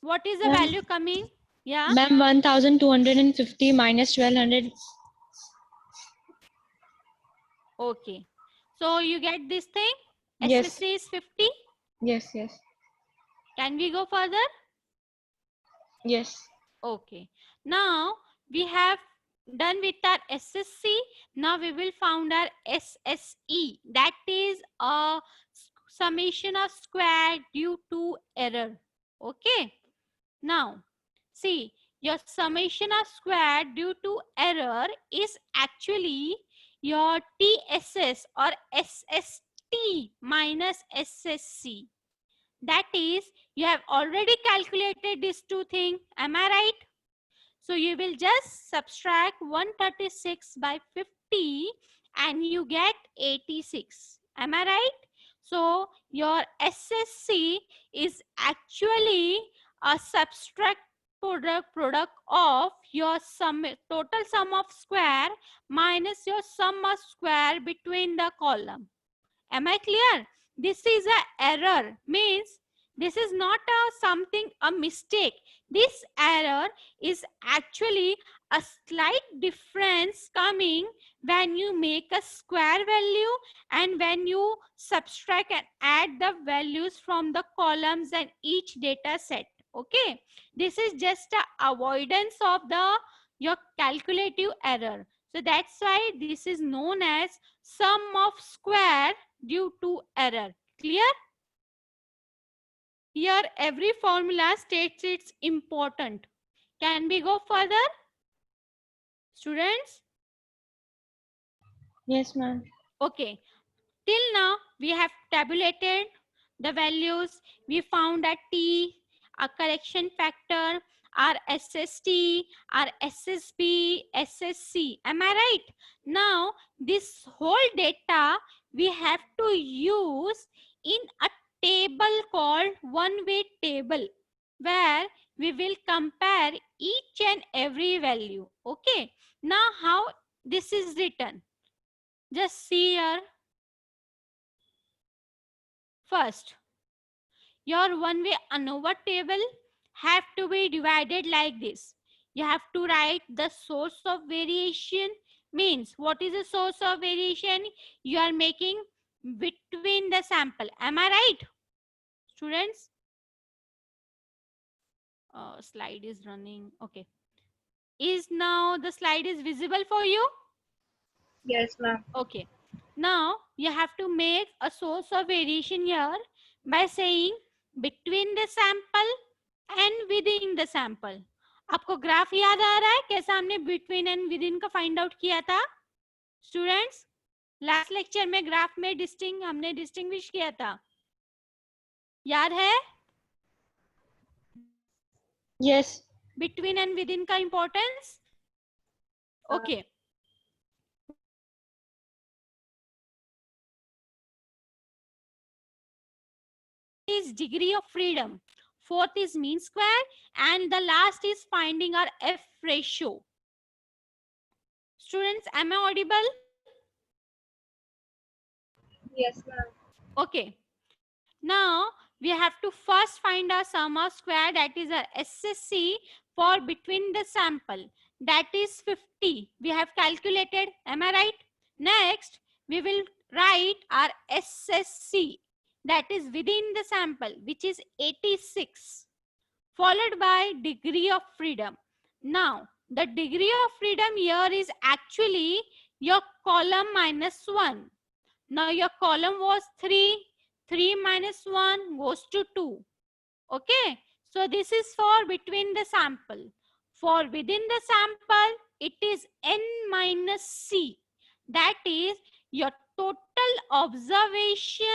What is the Ma'am. value coming? Yeah. Ma'am, 1250 minus 1200. Okay. So you get this thing. Yes. SSC is 50. Yes, yes. Can we go further? Yes. Okay. Now we have done with our SSC. Now we will found our SSE. That is a summation of square due to error. Okay. Now see, your summation of square due to error is actually your TSS or SST minus SSC. That is, you have already calculated these two things. Am I right? So you will just subtract 136 by 50 and you get 86. Am I right? So your SSC is actually a subtract product of your total sum of square minus your sum of square between the column. Am I clear? This is a error, means this is not a mistake. This error is actually a slight difference coming when you make a square value and when you subtract and add the values from the columns and each data set. Okay, this is just a avoidance of the your calculative error. So that's why this is known as sum of square due to error. Clear? Here every formula states it's important. Can we go further? Students? Yes, ma'am. Okay. Till now we have tabulated the values. We found a T, a correction factor, our SST, our SSB, SSC. Am I right? Now this whole data we have to use in a table called one-way table, where we will compare each and every value. Okay. Now how this is written? Just see here. First, your one-way ANOVA table have to be divided like this. You have to write the source of variation. Means, what is the source of variation? You are making between the sample. Am I right, students? Slide is running. Okay. Is now the slide is visible for you? Yes, ma'am. Okay. Now you have to make a source of variation here by saying between the sample and within the sample. आपको graph याद आ रहा है कैसा हमने between and within का find out किया था students? Last lecture में ग्राफ में हमने डिस्टिंग्विश किया था, याद है? Yes. Between and within का importance. Okay. Is degree of freedom, fourth is mean square, and the last is finding our F ratio. Students, am I audible? Yes, ma'am. Okay. Now we have to first find our sum of square, that is our SSC for between the sample, that is 50. We have calculated. Am I right? Next, we will write our SSC, that is within the sample, which is 86, followed by degree of freedom. Now, the degree of freedom here is actually your column minus 1. Now, your column was 3. 3 minus 1 goes to 2. Okay. So, this is for between the sample. For within the sample, it is N minus C. That is your total observation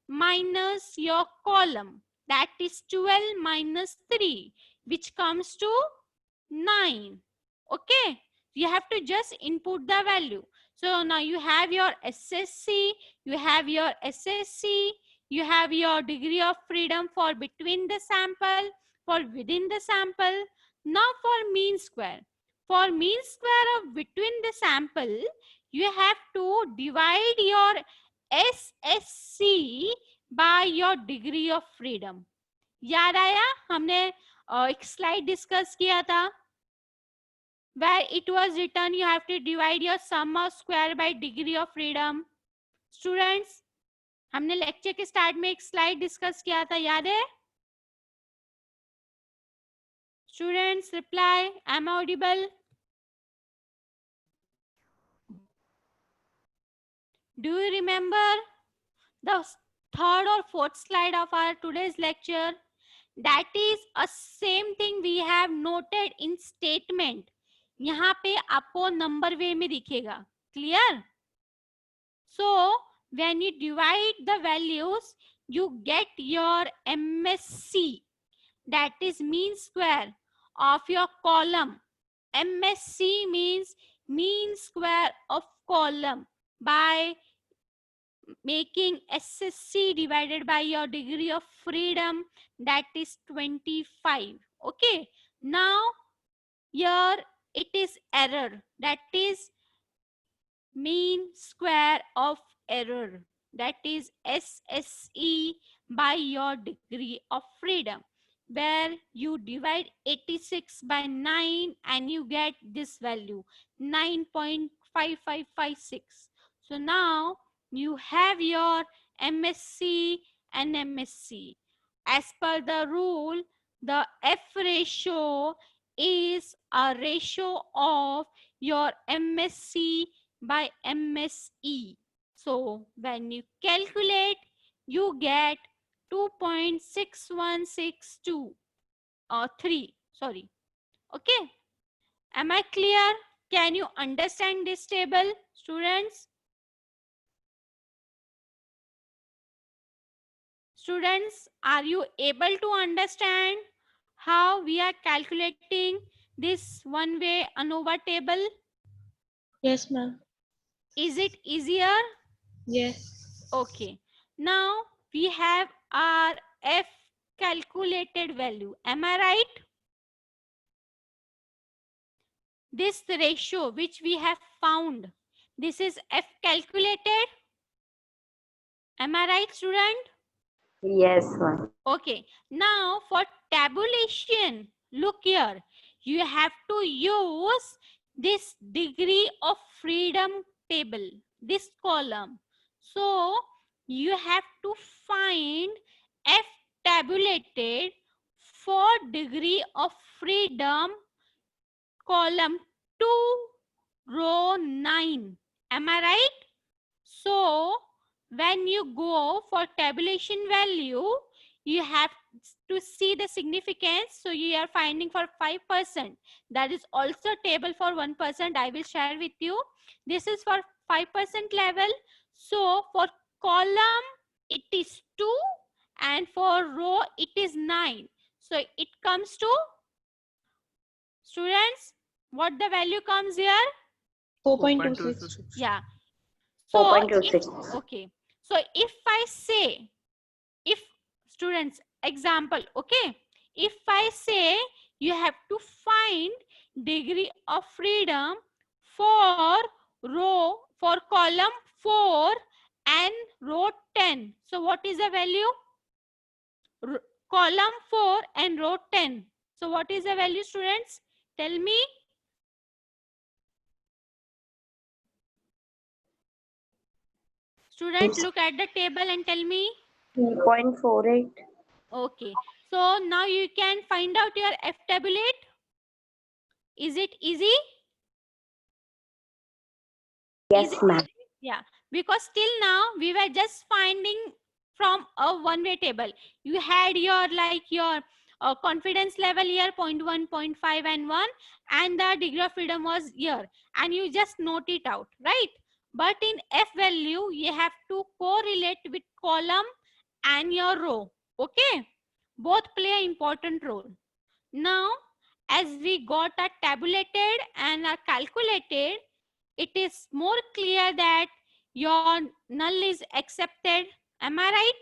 minus your column. That is 12 minus 3, which comes to 9. Okay. You have to just input the value. So now you have your SSC, you have your SSC, you have your degree of freedom for between the sample, for within the sample. Now for mean square. For mean square of between the sample, you have to divide your SSC by your degree of freedom. याद आया? हमने एक slide discuss किया था, where it was written you have to divide your sum of square by degree of freedom. Students, हमने lecture के start में एक स्लाइड डिस्कस किया था, याद है? Students, reply. Am I audible? Do you remember the third or fourth slide of our today's lecture? That is a same thing we have noted in statement. यहाँ पे आपको नंबर वे में दिखेगा. Clear? So when you divide the values, you get your MSC, that is mean square of your column. MSC means mean square of column by making SSC divided by your degree of freedom, that is 25. Okay, now here it is error, that is mean square of error, that is SSE by your degree of freedom, where you divide 86 by 9 and you get this value 9.5556. So now you have your MSc and MSc. As per the rule, the F ratio is a ratio of your MSc by MSE. So when you calculate, you get 2.6162 or 3. Sorry. Okay. Am I clear? Can you understand this table, students? Students, are you able to understand how we are calculating this one-way ANOVA table? Yes, ma'am. Is it easier? Yes. Okay. Now we have our F calculated value. Am I right? This ratio which we have found, this is F calculated. Am I right, student? Yes, ma'am. Okay. Now for tabulation, look here. You have to use this degree of freedom table, this column. So you have to find F tabulated for degree of freedom, column 2, row 9. Am I right? So when you go for tabulation value, you have to see the significance. So you are finding for 5%. That is also table for 1%. I will share with you. This is for 5% level. So for column, it is 2 and for row, it is 9. So it comes to, students, what the value comes here? 4.26. Yeah. So 4.26. okay. So if I say, if students, example, okay, if I say you have to find degree of freedom for row, for column 4 and row 10. So what is the value? Column 4 and row 10. So what is the value, students? Tell me. Students, look at the table and tell me. 3.48. Okay. So now you can find out your F tabulate. Is it easy? Yes, ma'am. Yeah. Because till now we were just finding from a one-way table. You had your confidence level here 0.1, 0.5 and 1, and the degree of freedom was here, and you just note it out, right? But in F value, you have to correlate with column and your row. Okay? Both play an important role. Now, as we got a tabulated and a calculated, it is more clear that your null is accepted. Am I right?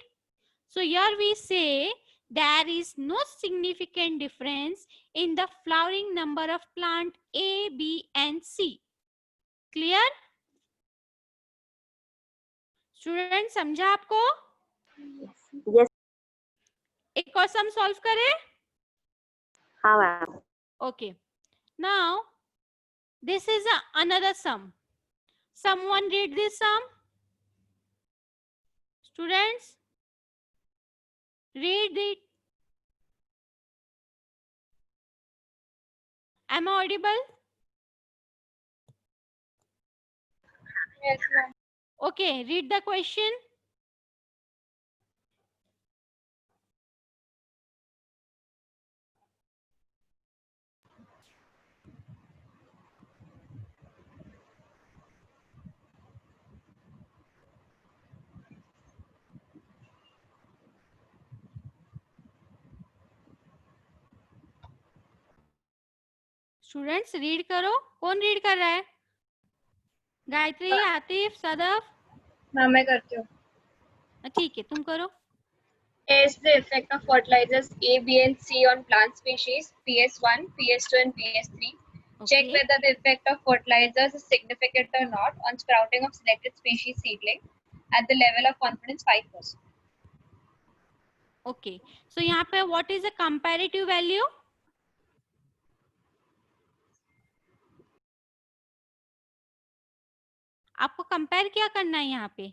So here we say there is no significant difference in the flowering number of plant A, B and C. Clear? Students, समझा आपको? Yes. एक और sum solve करें? हाँ, ma'am. Okay. Now, this is another sum. Someone read this sum? Students, read it. Am I audible? Yes, ma'am. Okay, read the question. Students read करो. कौन read कर रहा है? गायत्री, आतिफ, सदफ. मैम मैं करती हूँ. ठीक है, तुम करो. Is the effect of fertilizers A, B, and C on plant species PS1, PS2, and PS3. Check Okay. whether the effect of fertilizers is significant or not on sprouting of selected species seedling at the level of confidence 5%. Okay. So यहाँ पे what is the comparative value? आपको compare क्या करना है यहाँ पे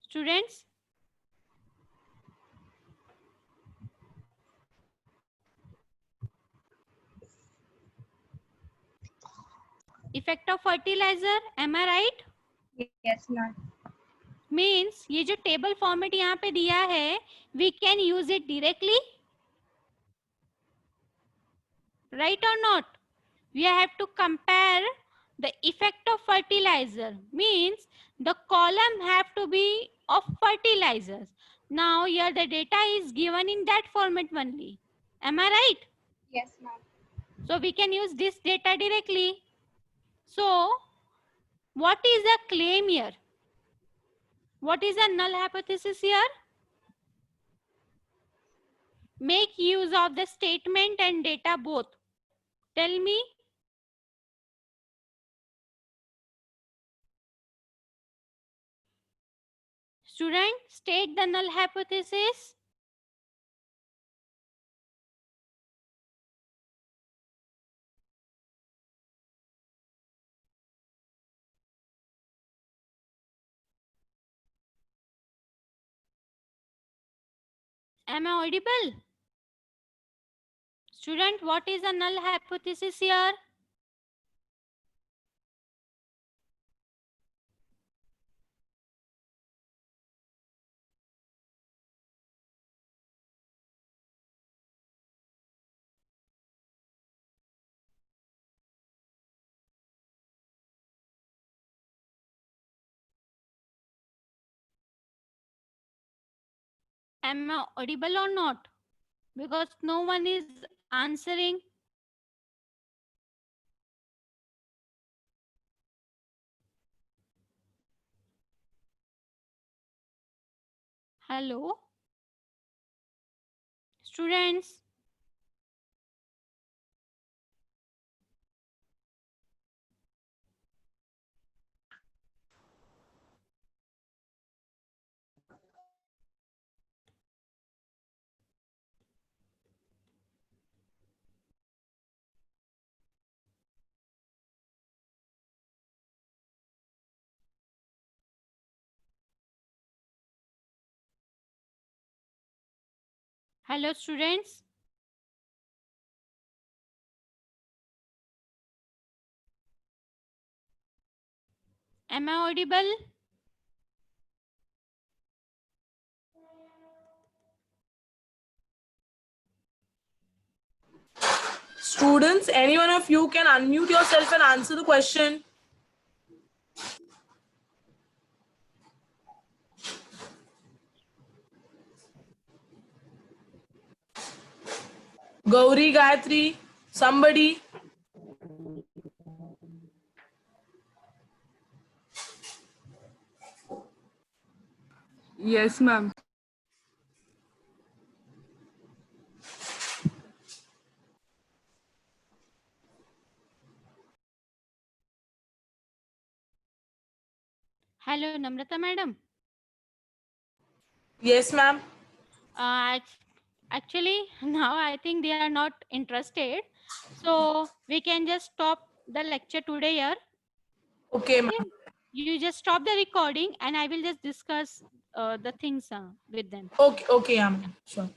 students? Effect of fertilizer, am I right? Yes, ma'am. Means ये जो टेबल फॉर्मेट यहाँ पे दिया है, we can use it directly, right और not? We have to compare the effect of fertilizer, means the column have to be of fertilizers. Now here the data is given in that format only, am I right? Yes, ma'am. So we can use this data directly. So what is the claim here? What is the null hypothesis here? Make use of the statement and data both. Tell me. Student, state the null hypothesis. Am I audible? Student, what is the null hypothesis here? Am I audible or not? Because no one is answering. Hello? Students? Hello, students? Am I audible? Students, any one of you can unmute yourself and answer the question. Gauri, Gayatri, somebody. Yes, ma'am. Hello, Namrata madam. Yes, ma'am. Actually, now I think they are not interested. So we can just stop the lecture today here. Okay, ma'am. You just stop the recording and I will just discuss the things with them. Okay, yeah, ma'am. Sure.